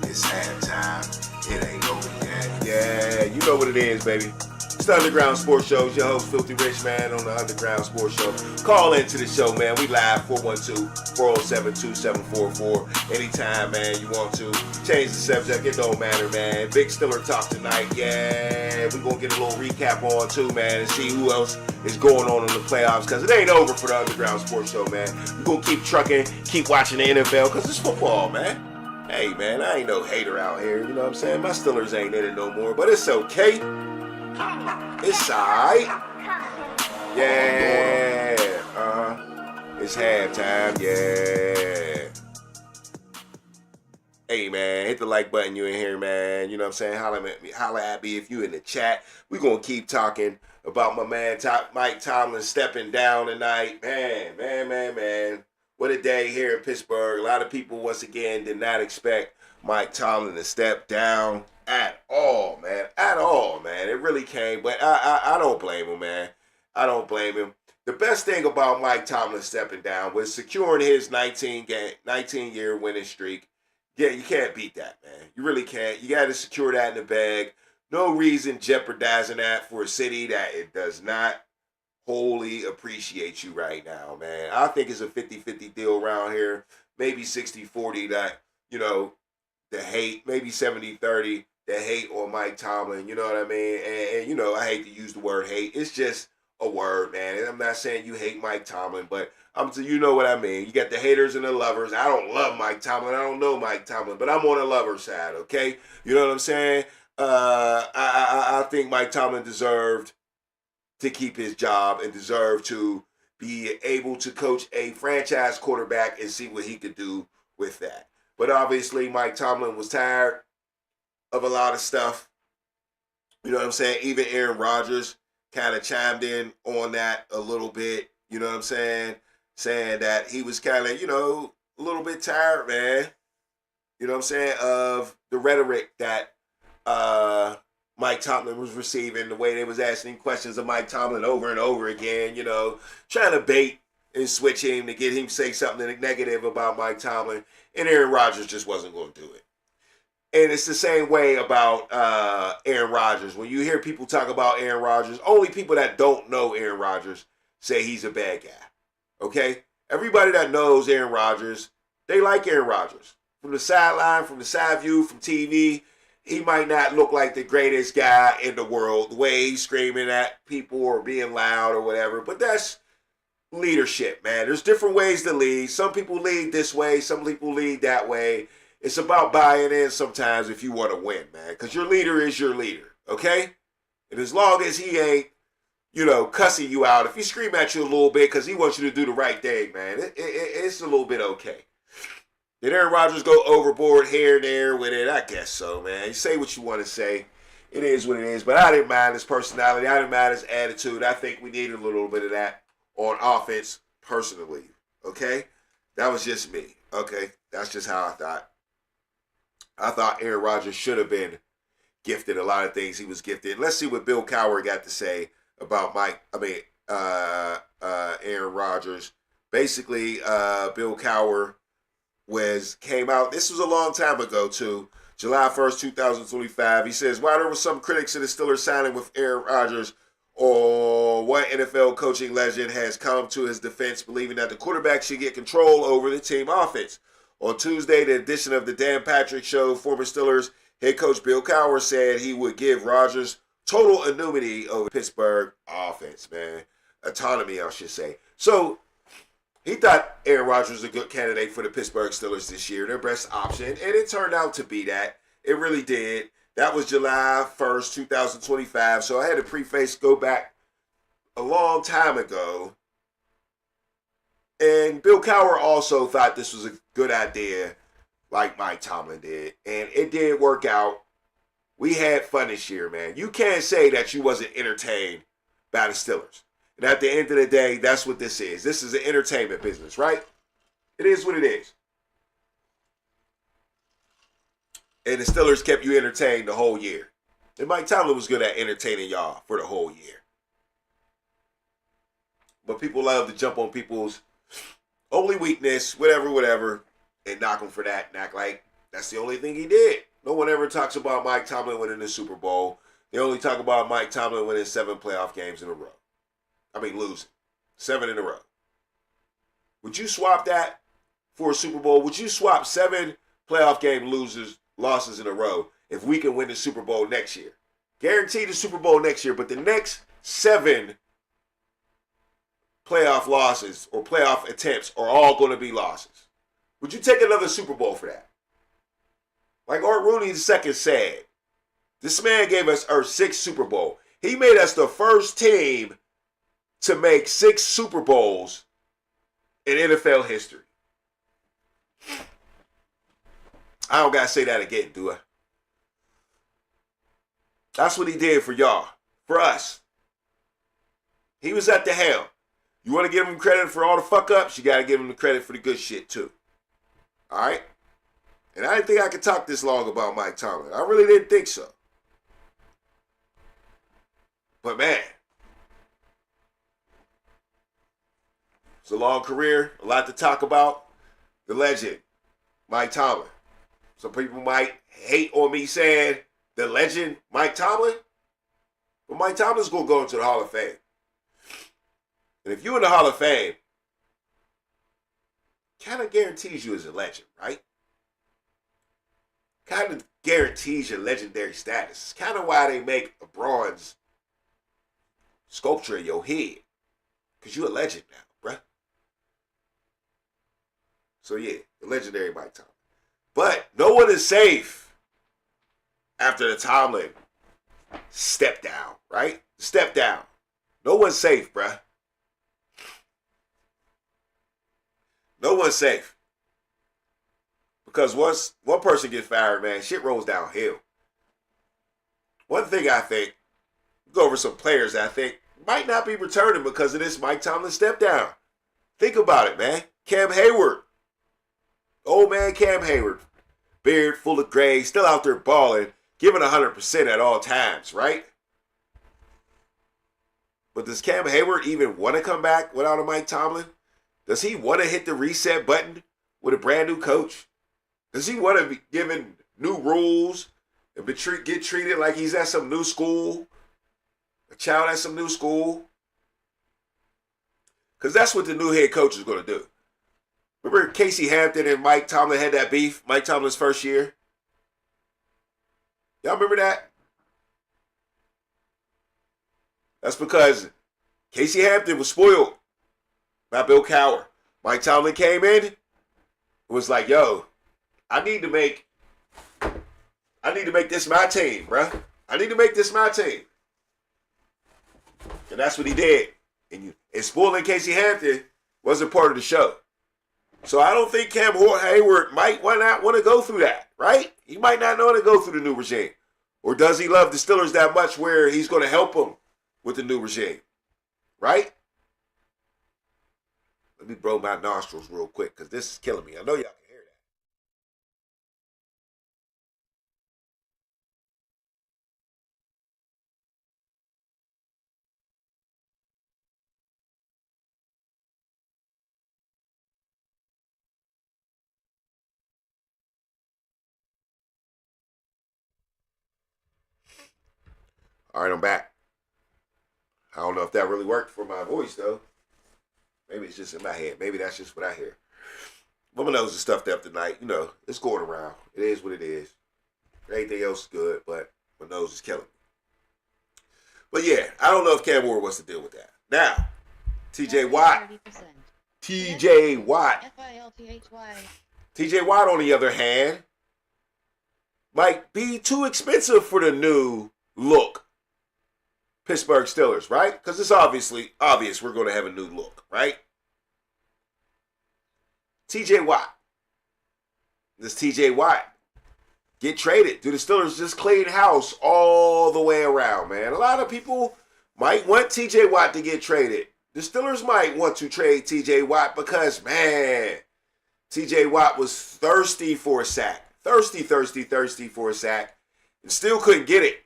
It's halftime. It ain't over yet. Yeah, you know what it is, baby. It's the Underground Sports Show. It's your host, Filthy Rich, man, on the Underground Sports Show. Call into the show, man. We live 412-407-2744. Anytime, man, you want to. Change the subject. It don't matter, man. Big Stiller talk tonight. Yeah, we're going to get a little recap on, too, man, and see who else is going on in the playoffs, because it ain't over for the Underground Sports Show, man. We're going to keep trucking, keep watching the NFL, because it's football, man. Hey, man, I ain't no hater out here. You know what I'm saying? My Stillers ain't in it no more, but it's okay. It's alright. Yeah. It's halftime. Yeah. Hey, man, hit the like button. You in here, man. You know what I'm saying? Holla at me if you in the chat. We're going to keep talking about my man Mike Tomlin stepping down tonight. Man. What a day here in Pittsburgh. A lot of people, once again, did not expect Mike Tomlin to step down at all, man. It really came, but I don't blame him, man. I don't blame him. The best thing about Mike Tomlin stepping down was securing his 19-year winning streak. Yeah, you can't beat that, man. You really can't. You got to secure that in the bag. No reason jeopardizing that for a city that it does not wholly appreciate you right now, man. I think it's a 50-50 deal around here. Maybe 60-40 that, you know, the hate, maybe 70-30, the hate on Mike Tomlin, you know what I mean? And, you know, I hate to use the word hate. It's just a word, man. And I'm not saying you hate Mike Tomlin, but you know what I mean. You got the haters and the lovers. I don't love Mike Tomlin. I don't know Mike Tomlin, but I'm on the lover side, okay? You know what I'm saying? I think Mike Tomlin deserved to keep his job and deserved to be able to coach a franchise quarterback and see what he could do with that. But obviously, Mike Tomlin was tired of a lot of stuff. You know what I'm saying? Even Aaron Rodgers kind of chimed in on that a little bit. You know what I'm saying? Saying that he was kind of, you know, a little bit tired, man. You know what I'm saying? Of the rhetoric that Mike Tomlin was receiving, the way they was asking questions of Mike Tomlin over and over again, you know, trying to bait and switch him to get him to say something negative about Mike Tomlin. And Aaron Rodgers just wasn't going to do it. And it's the same way about Aaron Rodgers. When you hear people talk about Aaron Rodgers, only people that don't know Aaron Rodgers say he's a bad guy. Okay? Everybody that knows Aaron Rodgers, they like Aaron Rodgers. From the sideline, from the side view, from TV, he might not look like the greatest guy in the world, the way he's screaming at people or being loud or whatever. But that's leadership, man. There's different ways to lead. Some people lead this way. Some people lead that way. It's about buying in sometimes if you want to win, man. Because your leader is your leader, okay? And as long as he ain't, you know, cussing you out, if he scream at you a little bit because he wants you to do the right thing, man, it's a little bit okay. Did Aaron Rodgers go overboard here and there with it? I guess so, man. You say what you want to say. It is what it is. But I didn't mind his personality. I didn't mind his attitude. I think we needed a little bit of that on offense personally, okay? That was just me, okay? That's just how I thought. I thought Aaron Rodgers should have been gifted a lot of things he was gifted. Let's see what Bill Cowher got to say about Aaron Rodgers. Basically, Bill Cowher came out. This was a long time ago, too. July 1st, 2025. He says, while there were some critics of the Steelers signing with Aaron Rodgers, or one NFL coaching legend has come to his defense, believing that the quarterback should get control over the team offense. On Tuesday, the edition of the Dan Patrick Show, former Steelers head coach Bill Cowher said he would give Rodgers total anonymity over Pittsburgh offense, man. Autonomy, I should say. So, he thought Aaron Rodgers was a good candidate for the Pittsburgh Steelers this year, their best option, and it turned out to be that. It really did. That was July 1st, 2025, so I had to go back a long time ago. And Bill Cowher also thought this was a good idea, like Mike Tomlin did, and it did work out. We had fun this year, man. You can't say that you wasn't entertained by the Steelers. And at the end of the day, that's what this is. This is an entertainment business, right? It is what it is. And the Steelers kept you entertained the whole year. And Mike Tomlin was good at entertaining y'all for the whole year. But people love to jump on people's only weakness, whatever, and knock him for that and act like that's the only thing he did. No one ever talks about Mike Tomlin winning the Super Bowl. They only talk about Mike Tomlin winning 7 playoff games in a row. I mean, losing 7 in a row. Would you swap that for a Super Bowl? Would you swap 7 playoff game losses in a row if we can win the Super Bowl next year? Guarantee the Super Bowl next year, but the next 7 playoff losses or playoff attempts are all going to be losses. Would you take another Super Bowl for that? Like Art Rooney II said, this man gave us our 6th Super Bowl. He made us the first team to make 6 Super Bowls in NFL history. I don't got to say that again, do I? That's what he did for y'all, for us. He was at the helm. You want to give him credit for all the fuck-ups, you got to give him the credit for the good shit, too. All right? And I didn't think I could talk this long about Mike Tomlin. I really didn't think so. But, man, it's a long career, a lot to talk about. The legend, Mike Tomlin. Some people might hate on me saying the legend, Mike Tomlin. But Mike Tomlin's going to go into the Hall of Fame. And if you're in the Hall of Fame, kind of guarantees you as a legend, right? Kind of guarantees your legendary status. It's kind of why they make a bronze sculpture in your head. Because you're a legend now, bruh. So yeah, the legendary Mike Tomlin. But no one is safe after the Tomlin step down, right? Step down. No one's safe, bruh. No one's safe. Because once one person gets fired, man, shit rolls downhill. One thing I think, go over some players that I think might not be returning because of this Mike Tomlin step down. Think about it, man. Cam Hayward. Old man Cam Hayward. Beard full of gray, still out there balling, giving 100% at all times, right? But does Cam Hayward even want to come back without a Mike Tomlin? Does he want to hit the reset button with a brand new coach? Does he want to be given new rules and get treated like he's at some new school? A child at some new school? Because that's what the new head coach is going to do. Remember Casey Hampton and Mike Tomlin had that beef? Mike Tomlin's first year? Y'all remember that? That's because Casey Hampton was spoiled by Bill Cowher. Mike Tomlin came in and was like, yo, I need to make this my team, bruh. I need to make this my team. And that's what he did. And spoiling Casey Hampton wasn't part of the show. So I don't think Cam Hayward might not want to go through that, right? He might not want to go through the new regime. Or does he love the Steelers that much where he's going to help them with the new regime, right? Let me blow my nostrils real quick because this is killing me. I know y'all can hear that. All right, I'm back. I don't know if that really worked for my voice, though. Maybe it's just in my head. Maybe that's just what I hear. But my nose is stuffed up tonight. You know, it's going around. It is what it is. Everything else is good, but my nose is killing me. But yeah, I don't know if Cam Ward wants to deal with that. Now, TJ Watt. 30%. TJ Watt. F-I-L-T-H-Y. TJ Watt, on the other hand, might be too expensive for the new look Pittsburgh Steelers, right? Because it's obvious we're going to have a new look, right? TJ Watt. Does TJ Watt get traded? Do the Steelers just clean house all the way around, man? A lot of people might want TJ Watt to get traded. The Steelers might want to trade TJ Watt because, man, TJ Watt was thirsty for a sack. Thirsty for a sack. And still couldn't get it.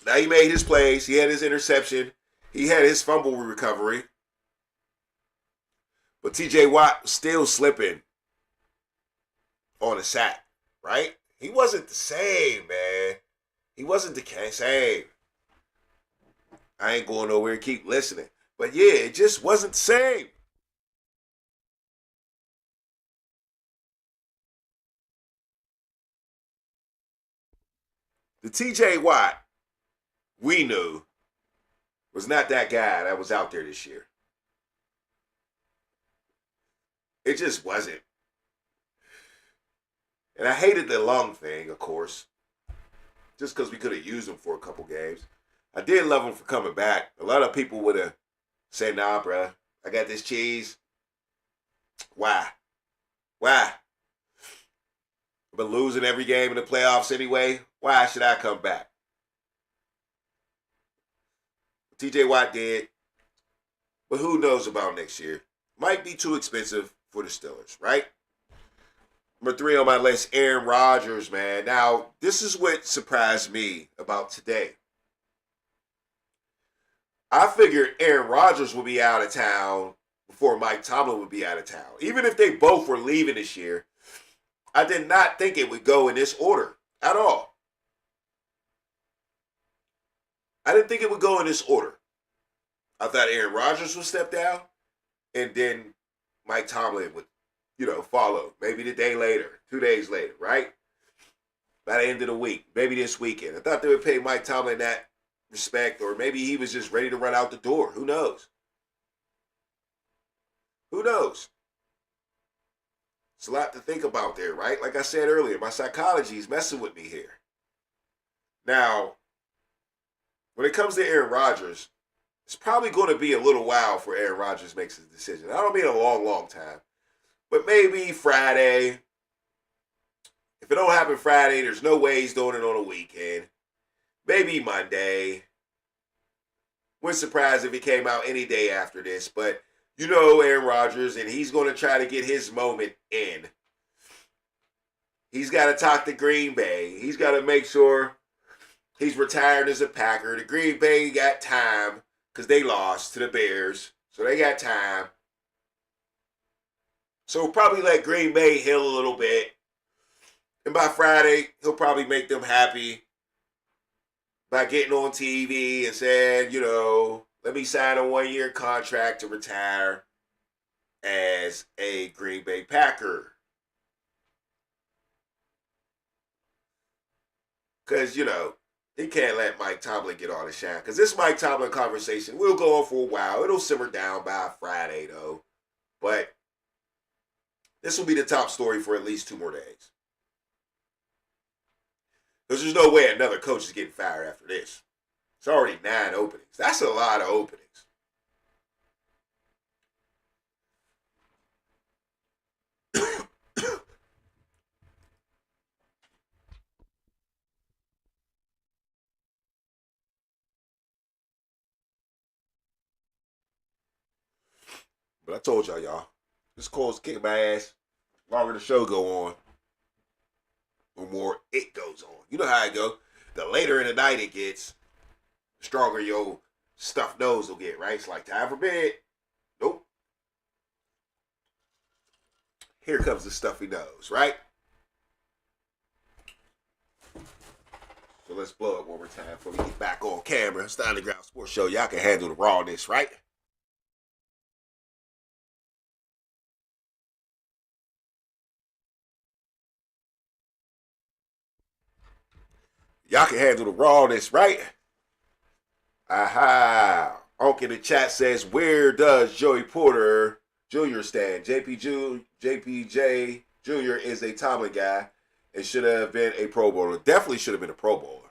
Now he made his plays. He had his interception. He had his fumble recovery. But TJ Watt was still slipping on a sack, right? He wasn't the same, man. He wasn't the same. I ain't going nowhere and keep listening. But yeah, it just wasn't the same. The TJ Watt we knew was not that guy that was out there this year. It just wasn't. And I hated the lung thing, of course, just because we could have used him for a couple games. I did love him for coming back. A lot of people would have said, nah, bruh, I got this cheese. Why? But losing every game in the playoffs anyway, why should I come back? TJ Watt did. But who knows about next year? Might be too expensive for the Steelers, right? Number 3 on my list, Aaron Rodgers, man. Now, this is what surprised me about today. I figured Aaron Rodgers would be out of town before Mike Tomlin would be out of town. Even if they both were leaving this year, I did not think it would go in this order at all. I didn't think it would go in this order. I thought Aaron Rodgers would step down, and then Mike Tomlin would, follow. Maybe the day later, 2 days later, right? By the end of the week, maybe this weekend. I thought they would pay Mike Tomlin that respect, or maybe he was just ready to run out the door. Who knows? It's a lot to think about there, right? Like I said earlier, my psychology is messing with me here. Now, when it comes to Aaron Rodgers, it's probably going to be a little while before Aaron Rodgers makes his decision. I don't mean a long, long time. But maybe Friday. If it don't happen Friday, there's no way he's doing it on a weekend. Maybe Monday. Wouldn't surprise if he came out any day after this. But Aaron Rodgers, and he's going to try to get his moment in. He's got to talk to Green Bay. He's got to make sure he's retired as a Packer. The Green Bay got time because they lost to the Bears. So they got time. So we'll probably let Green Bay heal a little bit. And by Friday, he'll probably make them happy by getting on TV and saying, let me sign a 1-year contract to retire as a Green Bay Packer. Because, he can't let Mike Tomlin get all the shine. Because this Mike Tomlin conversation will go on for a while. It'll simmer down by Friday, though. But this will be the top story for at least 2 more days. Because there's no way another coach is getting fired after this. It's already 9 openings. That's a lot of openings. But I told y'all, this call's kicking my ass. The longer the show go on, the more it goes on. You know how it go. The later in the night it gets, the stronger your stuffed nose will get, right? It's like, time for bed. Nope. Here comes the stuffy nose, right? So let's blow it one more time before we get back on camera. It's the Underground Sports Show. Y'all can handle the rawness, right? Y'all can handle the rawness, right? Aha. Onk in the chat says, where does Joey Porter Jr. stand? JPJ Jr. is a Tomlin guy and should have been a Pro Bowler. Definitely should have been a Pro Bowler.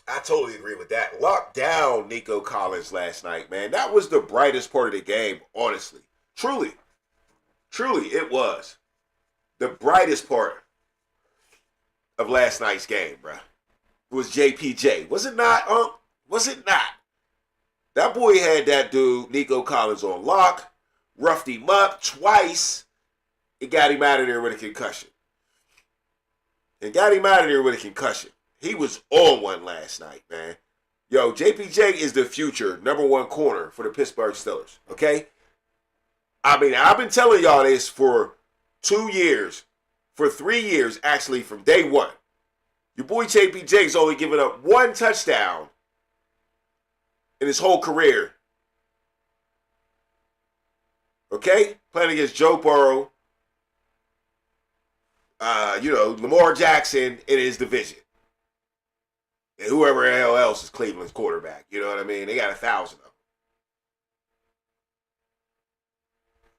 I totally agree with that. Locked down Nico Collins last night, man. That was the brightest part of the game, honestly. Truly, it was. The brightest part. of last night's game, bruh, was JPJ. Was it not, Was it not? That boy had that dude, Nico Collins, on lock, roughed him up twice, and got him out of there with a concussion. He was on one last night, man. Yo, JPJ is the future #1 corner for the Pittsburgh Steelers, okay? I mean, I've been telling y'all this for 2 years, for 3 years, actually, from day one. Your boy JPJ's only given up 1 touchdown in his whole career. Okay? Playing against Joe Burrow, Lamar Jackson in his division. And whoever the hell else is Cleveland's quarterback. You know what I mean? They got 1,000 of them.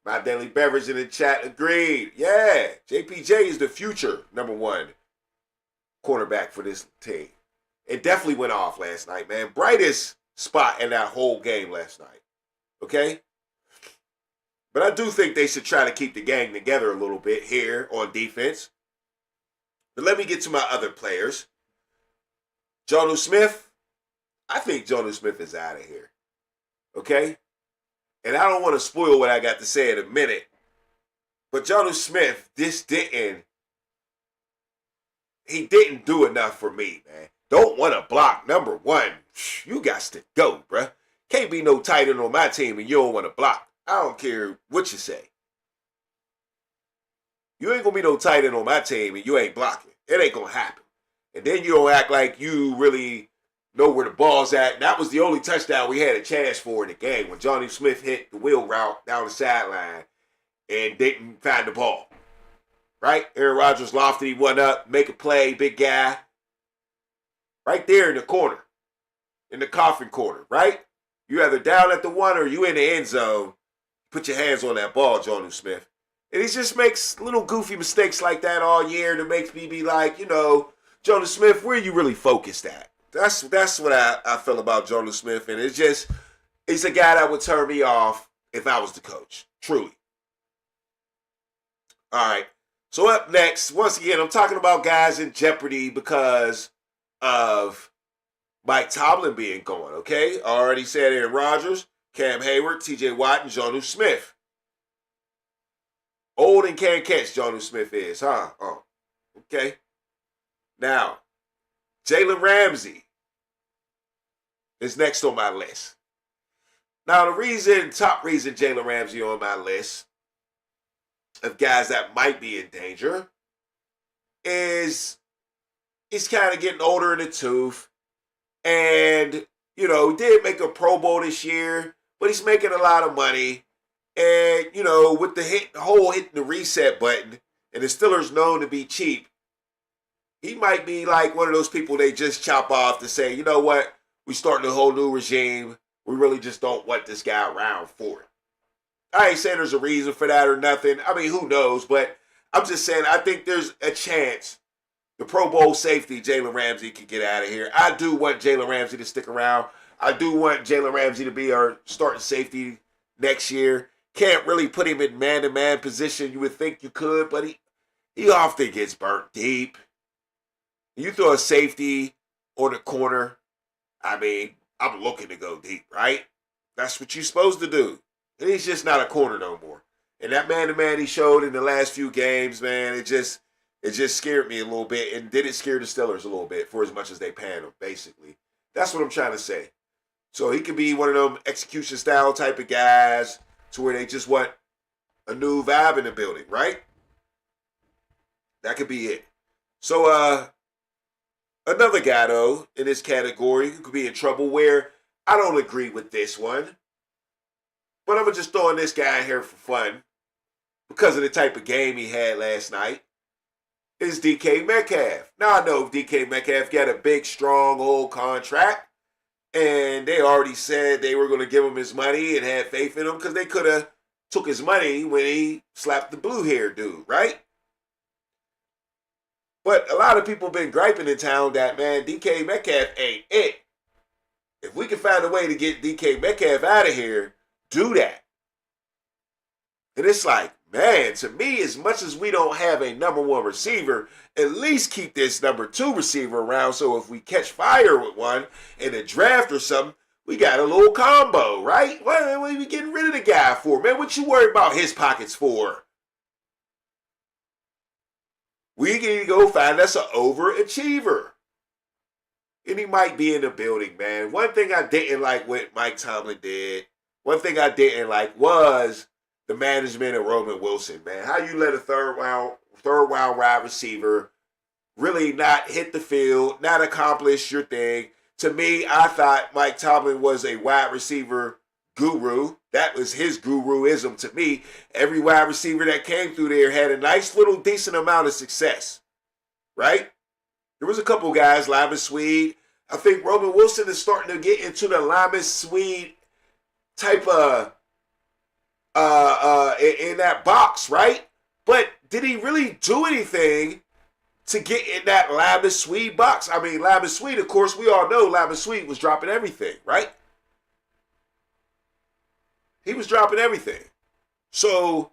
My Daily Beverage in the chat agreed. Yeah, JPJ is the future #1 cornerback for this team. It definitely went off last night, man. Brightest spot in that whole game last night. Okay? But I do think they should try to keep the gang together a little bit here on defense. But let me get to my other players. Jonnu Smith, I think Jonnu Smith is out of here. Okay? And I don't want to spoil what I got to say in a minute. But Jonnu Smith, he didn't do enough for me, man. Don't want to block #1. You got to go, bruh. Can't be no tight end on my team and you don't want to block. I don't care what you say. You ain't going to be no tight end on my team and you ain't blocking. It ain't going to happen. And then you don't act like you really know where the ball's at. And that was the only touchdown we had a chance for in the game when Jonnu Smith hit the wheel route down the sideline and didn't find the ball. Right? Aaron Rodgers lofted him one up, make a play, big guy. Right there in the corner, in the coffin corner, right? You either down at the 1 or you in the end zone. Put your hands on that ball, Jonnu Smith. And he just makes little goofy mistakes like that all year that makes me be like, Jonnu Smith, where are you really focused at? That's what I feel about Jonnu Smith. And he's a guy that would turn me off if I was the coach. Truly. All right. So up next, once again, I'm talking about guys in jeopardy because of Mike Tomlin being gone, okay? I already said Aaron Rodgers, Cam Hayward, T.J. Watt, and Jonnu Smith. Old and can't catch Jonnu Smith is, huh? Oh, okay. Now, Jalen Ramsey is next on my list. Now, top reason Jalen Ramsey on my list of guys that might be in danger is he's kind of getting older in the tooth. And, he did make a Pro Bowl this year, but he's making a lot of money. And, with the whole hitting the reset button, and the Steelers known to be cheap, he might be like one of those people they just chop off to say, you know what, we starting a whole new regime. We really just don't want this guy around for it. I ain't saying there's a reason for that or nothing. I mean, who knows? But I'm just saying I think there's a chance the Pro Bowl safety, Jalen Ramsey, can get out of here. I do want Jalen Ramsey to stick around. I do want Jalen Ramsey to be our starting safety next year. Can't really put him in man-to-man position. You would think you could, but he often gets burnt deep. You throw a safety on the corner, I mean, I'm looking to go deep, right? That's what you're supposed to do. And he's just not a corner no more. And that man-to-man he showed in the last few games, man, it just scared me a little bit. And did it scare the Steelers a little bit for as much as they panned him, basically. That's what I'm trying to say. So he could be one of them execution-style type of guys to where they just want a new vibe in the building, right? That could be it. So, another guy, though, in this category who could be in trouble where I don't agree with this one. But I'm going to just throw in this guy in here for fun because of the type of game he had last night. Is DK Metcalf. Now, I know DK Metcalf got a big, strong, old contract. And they already said they were going to give him his money and had faith in him because they could have took his money when he slapped the blue hair dude, right? But a lot of people been griping in town that, man, DK Metcalf ain't it. If we can find a way to get DK Metcalf out of here, do that. And it's like, man, to me, as much as we don't have a number one receiver, at least keep this number two receiver around so if we catch fire with one in a draft or something, we got a little combo, right? What are we getting rid of the guy for, man? What you worried about his pockets for? We need to go find us an overachiever. And he might be in the building, man. One thing I didn't like what Mike Tomlin did, one thing I didn't like was the management of Roman Wilson, man. How you let a third round wide receiver really not hit the field, not accomplish your thing. To me, I thought Mike Tomlin was a wide receiver guru. That was his guruism to me. Every wide receiver that came through there had a nice little decent amount of success, right? There was a couple guys, Lyman Swede. I think Roman Wilson is starting to get into the Lyman Swede type of in that box, right? But did he really do anything to get in that Lyman Swede box? I mean, Lyman Swede, of course, we all know Lyman Swede was dropping everything, right? He was dropping everything. So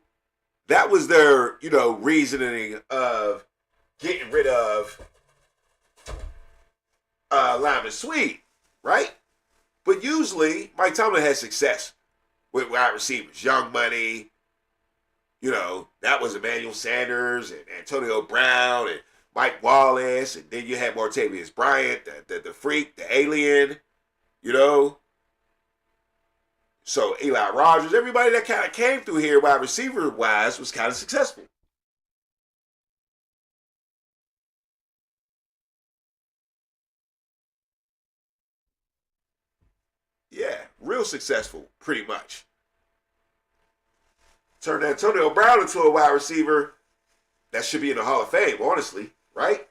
that was their, reasoning of getting rid of Lyman Swede, right? But usually, Mike Tomlin has success with wide receivers. Young Money, that was Emmanuel Sanders and Antonio Brown and Mike Wallace, and then you had Martavius Bryant, the freak, the alien, So Eli Rogers, everybody that kind of came through here wide receiver-wise was kind of successful. Yeah, real successful, pretty much. Turned Antonio Brown into a wide receiver that should be in the Hall of Fame, honestly, right?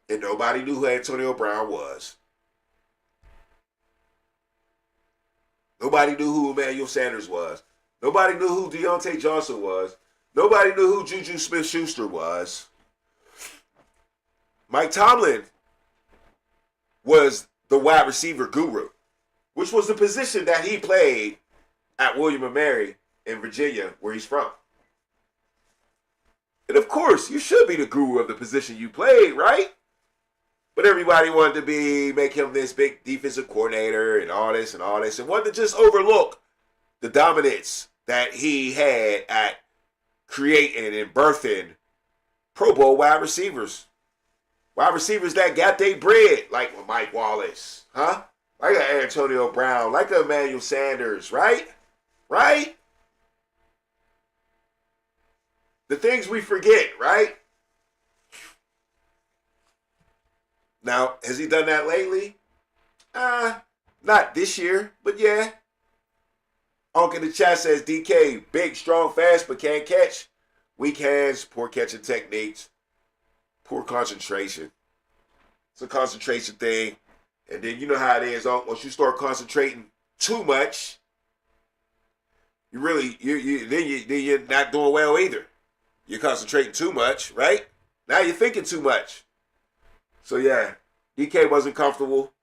And nobody knew who Antonio Brown was. Nobody knew who Emmanuel Sanders was. Nobody knew who Deontay Johnson was. Nobody knew who Juju Smith-Schuster was. Mike Tomlin was the wide receiver guru, which was the position that he played at William & Mary in Virginia, where he's from. And of course, you should be the guru of the position you played, right? But everybody wanted to make him this big defensive coordinator and all this, and wanted to just overlook the dominance that he had at creating and birthing Pro Bowl wide receivers. Wide receivers that got their bread, like Mike Wallace, huh? Like a Antonio Brown, like a Emmanuel Sanders, right? Right? The things we forget, right? Now, has he done that lately? Not this year, but yeah. Onk in the chat says, DK, big, strong, fast, but can't catch. Weak hands, poor catching techniques, poor concentration. It's a concentration thing. And then you know how it is, once you start concentrating too much, then you're not doing well either. You're concentrating too much, right? Now you're thinking too much. So yeah, DK wasn't comfortable.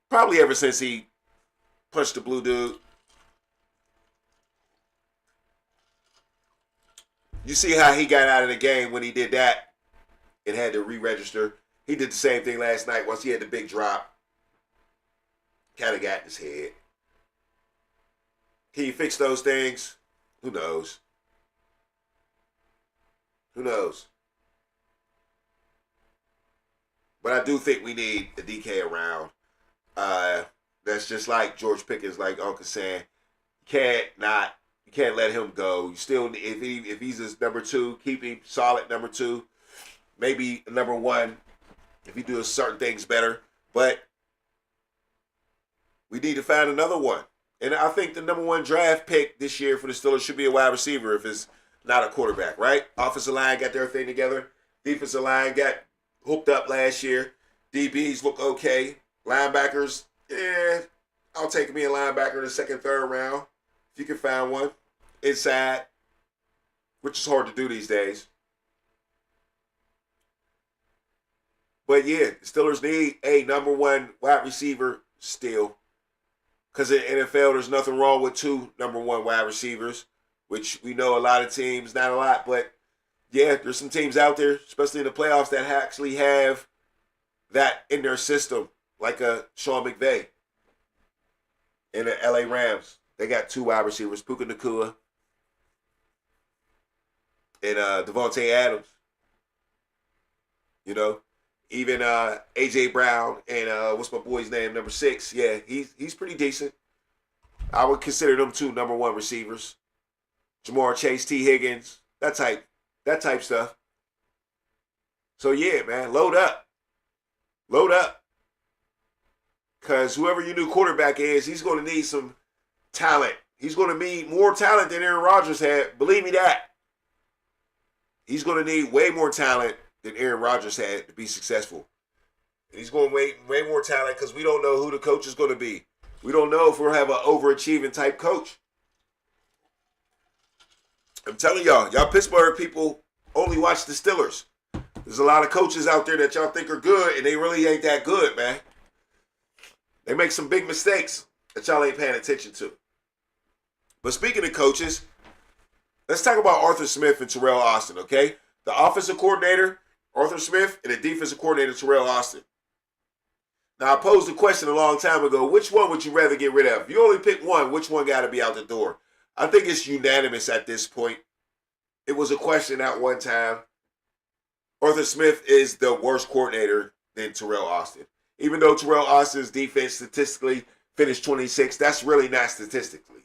Probably ever since he punched the blue dude. You see how he got out of the game when he did that and had to re-register. He did the same thing last night once he had the big drop. Kind of got in his head. Can you fix those things? Who knows? Who knows? But I do think we need a DK around. That's just like George Pickens, like Uncle saying, you can't let him go. You still, if he's his number two, keep him solid number two. Maybe number one if he does certain things better. But we need to find another one. And I think the number one draft pick this year for the Steelers should be a wide receiver if it's not a quarterback, right? Offensive line got their thing together. Defensive line got hooked up last year. DBs look okay. Linebackers, I'll take me a linebacker in the second, third round. If you can find one. Inside, which is hard to do these days. But yeah, the Steelers need a number one wide receiver still. Because in the NFL, there's nothing wrong with 2 number 1 wide receivers, which we know a lot of teams, not a lot, but yeah, there's some teams out there, especially in the playoffs, that actually have that in their system, like a Sean McVay in the LA Rams. They got 2 wide receivers, Puka Nacua and Devontae Adams. You know, even A.J. Brown and what's my boy's name, number 6. Yeah, he's pretty decent. I would consider them 2 number 1 receivers. Jamar Chase, T. Higgins, that type stuff. So yeah, man, load up. Because whoever your new quarterback is, he's going to need some talent. He's going to need more talent than Aaron Rodgers had. Believe me that. He's going to need way more talent than Aaron Rodgers had to be successful. And he's going to need way more talent because we don't know who the coach is going to be. We don't know if we'll have an overachieving type coach. I'm telling y'all Pittsburgh people only watch the Steelers. There's a lot of coaches out there that y'all think are good, and they really ain't that good, man. They make some big mistakes that y'all ain't paying attention to. But speaking of coaches, let's talk about Arthur Smith and Terrell Austin, okay? The offensive coordinator, Arthur Smith, and the defensive coordinator, Terrell Austin. Now, I posed a question a long time ago. Which one would you rather get rid of? If you only pick one, which one got to be out the door? I think it's unanimous at this point. It was a question at one time. Arthur Smith is the worst coordinator than Terrell Austin. Even though Terrell Austin's defense statistically finished 26, that's really not statistically.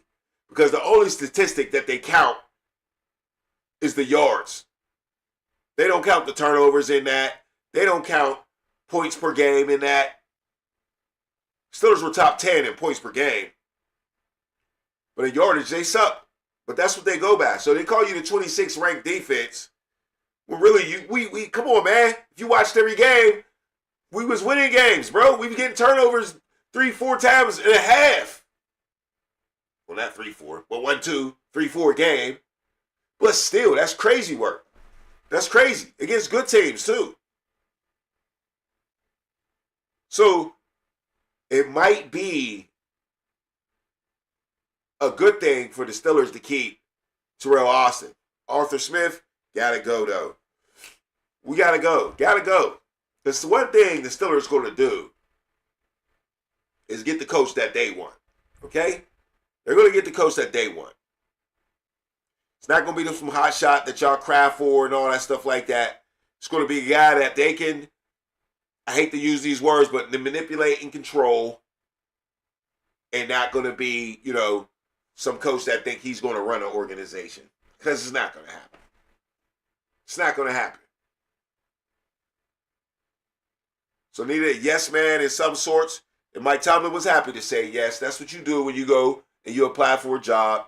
Because the only statistic that they count is the yards. They don't count the turnovers in that. They don't count points per game in that. Steelers were top 10 in points per game. But in yardage, they suck. But that's what they go by. So they call you the 26th ranked defense. Well, really, we come on, man. If you watched every game, we was winning games, bro. We were getting turnovers 3-4 times and a half. Well, not 3-4, but 1-2, 3-4 game. But still, that's crazy work. That's crazy. Against good teams, too. So, it might be a good thing for the Steelers to keep Terrell Austin. Arthur Smith, gotta go, though. We gotta go. Gotta go. Because the one thing the Steelers going to do is get the coach that they want. Okay? They're going to get the coach that they want. It's not going to be some hot shot that y'all cry for and all that stuff like that. It's going to be a guy that they can, I hate to use these words, but manipulate and control. And not going to be, some coach that think he's going to run an organization. Because it's not going to happen. It's not going to happen. So need a yes man in some sorts. And Mike Tomlin was happy to say yes. That's what you do when you go and you apply for a job.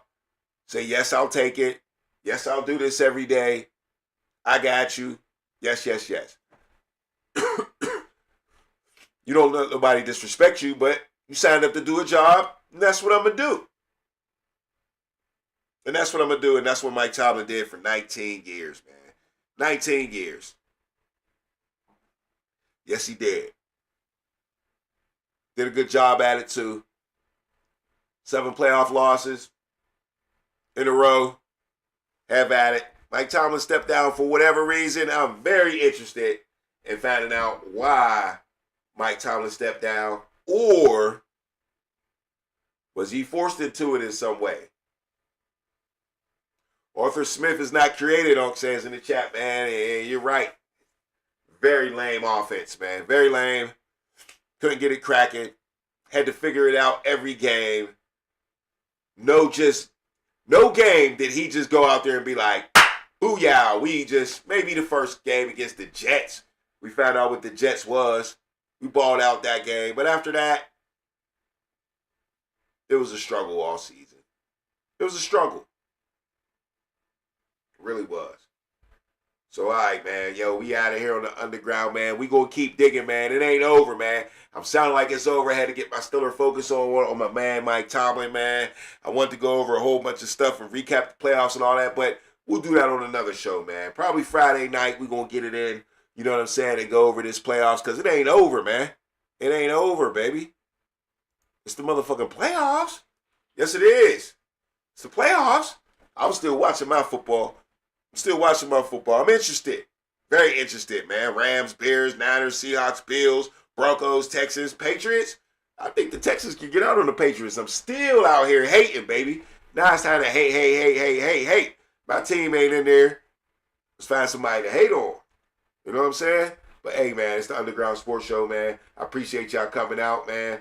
Say, yes, I'll take it. Yes, I'll do this every day. I got you. Yes, yes, yes. You don't let nobody disrespect you, but you signed up to do a job, and that's what I'm going to do. And that's what I'm going to do, and that's what Mike Tomlin did for 19 years, man. 19 years. Yes, he did. Did a good job at it, too. 7 playoff losses in a row. Have at it. Mike Tomlin stepped down for whatever reason. I'm very interested in finding out why Mike Tomlin stepped down. Or was he forced into it in some way? Arthur Smith is not created, Unc says in the chat, man. And you're right. Very lame offense, man. Very lame. Couldn't get it cracking. Had to figure it out every game. No game did he just go out there and be like, booyah, maybe the first game against the Jets. We found out what the Jets was. We balled out that game. But after that, it was a struggle all season. It was a struggle. It really was. So, all right, man. Yo, we out of here on the underground, man. We gonna keep digging, man. It ain't over, man. I'm sounding like it's over. I had to get my Steeler focus on my man, Mike Tomlin, man. I wanted to go over a whole bunch of stuff and recap the playoffs and all that, but we'll do that on another show, man. Probably Friday night, we gonna get it in, you know what I'm saying, and go over this playoffs, because it ain't over, man. It ain't over, baby. It's the motherfucking playoffs. Yes, it is. It's the playoffs. I'm still watching my football. I'm interested. Very interested, man. Rams, Bears, Niners, Seahawks, Bills, Broncos, Texans, Patriots. I think the Texans can get out on the Patriots. I'm still out here hating, baby. Now it's time to hate. My team ain't in there. Let's find somebody to hate on. You know what I'm saying? But hey, man, it's the Underground Sports Show, man. I appreciate y'all coming out, man.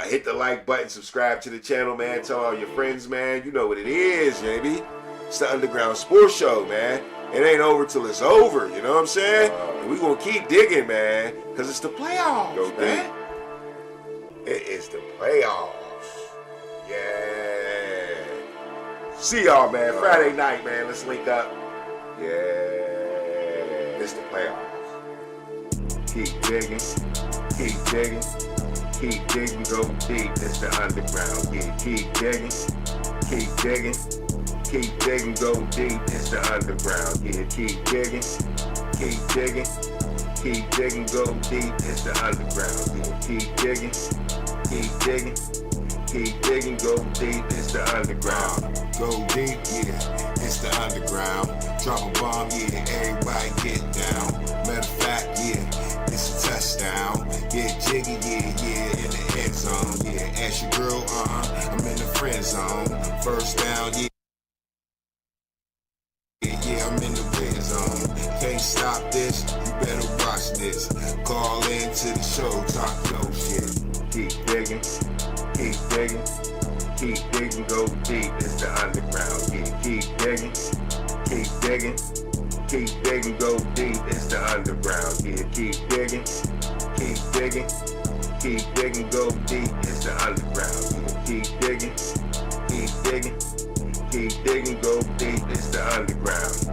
Hit the like button, subscribe to the channel, man. Tell all your friends, man. You know what it is, baby. It's the Underground Sports Show, man. It ain't over till it's over, you know what I'm saying? And we gonna keep digging, man, because it's the playoffs, man. It is the playoffs. Yeah. See y'all, man. Friday night, man. Let's link up. Yeah. It's the playoffs. Keep digging. Keep digging, go deep. It's the underground. Yeah, keep digging, go deep. It's the underground. Yeah, keep digging, go deep. It's the underground. Yeah, keep digging, go deep. It's the underground. Go deep, yeah. It's the underground. Drop a bomb, yeah. Everybody get down. Matter of fact, yeah. It's a touchdown. Get jiggy, yeah, in the end zone. Yeah, ask your girl, I'm in the friend zone. First down, yeah. Yeah, I'm in the red zone. Can't stop this, you better watch this. Call into the show, talk your shit. Keep digging, go deep. It's the underground. Yeah, keep digging, go deep. It's the underground. Yeah, keep digging, go deep. It's the underground. Yeah, keep digging, go deep. It's the underground.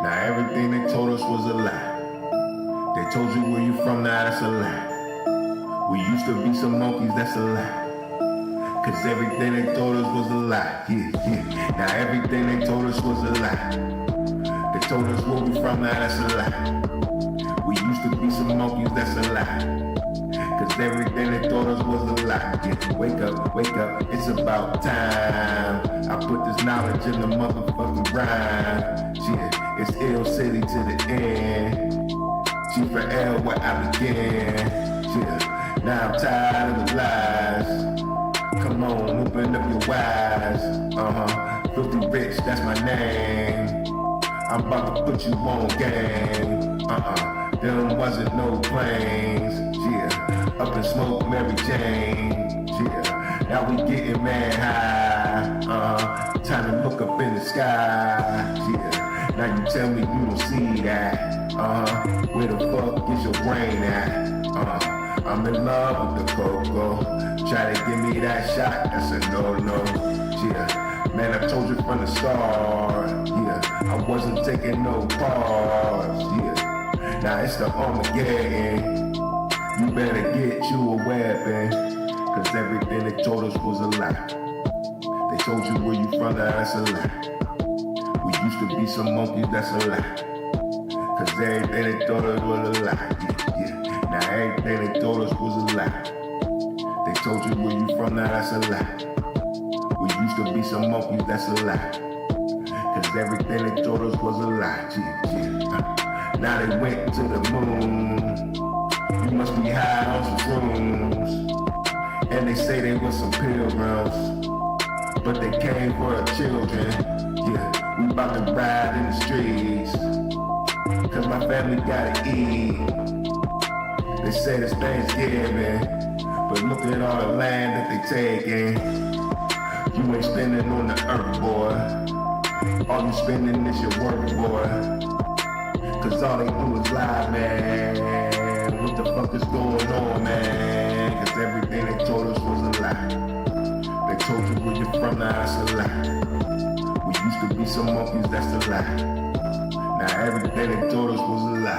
Now everything they told us was a lie. They told you where you from, now that's a lie. We used to be some monkeys, that's a lie. Cause everything they told us was a lie. Yeah. Now everything they told us was a lie. They told us where we from, now that's a lie. We used to be some monkeys, that's a lie. Cause everything they told us was a lie. Yeah. Wake up, it's about time. I put this knowledge in the motherfucking rhyme. Yeah, it's ill city to the end. G for L where I began. Yeah, now I'm tired of the lies. Come on, open up your eyes. Filthy rich, that's my name. I'm about to put you on game. Them wasn't no planes. Yeah, up in smoke, Mary Jane. Yeah, now we getting mad high. Time to look up in the sky. Yeah, now you tell me you don't see that. Where the fuck is your brain at? I'm in love with the cocoa. Try to give me that shot, that's a no-no. Yeah, man, I told you from the start. Yeah, I wasn't taking no parts. Yeah, now it's the Armageddon. You better get you a weapon. Cause everything they told us was a lie. They told you where you from, now that's a lie. We used to to be some monkeys, that's a lie. Cause everything they thought us was a lie. Yeah. Now everything they thought us was a lie. They told you where you from, now that's a lie. We used to be some monkeys, that's a lie. Cause everything they thought us was a lie. Yeah. Now they went to the moon. You must be high on some shrooms. And they say they was some pilgrims, but they came for the children. Yeah, we about to ride in the streets, cause my family gotta eat. They said it's Thanksgiving, but look at all the land that they taking. You ain't spending on the earth, boy. All you spending is your work, boy. Cause all they do is lie, man. What the fuck is going on, man? Cause everything they told us was a lie. They told you where you're from, now that's a lie. We used to be some monkeys, that's a lie. Now everything they told us was a lie.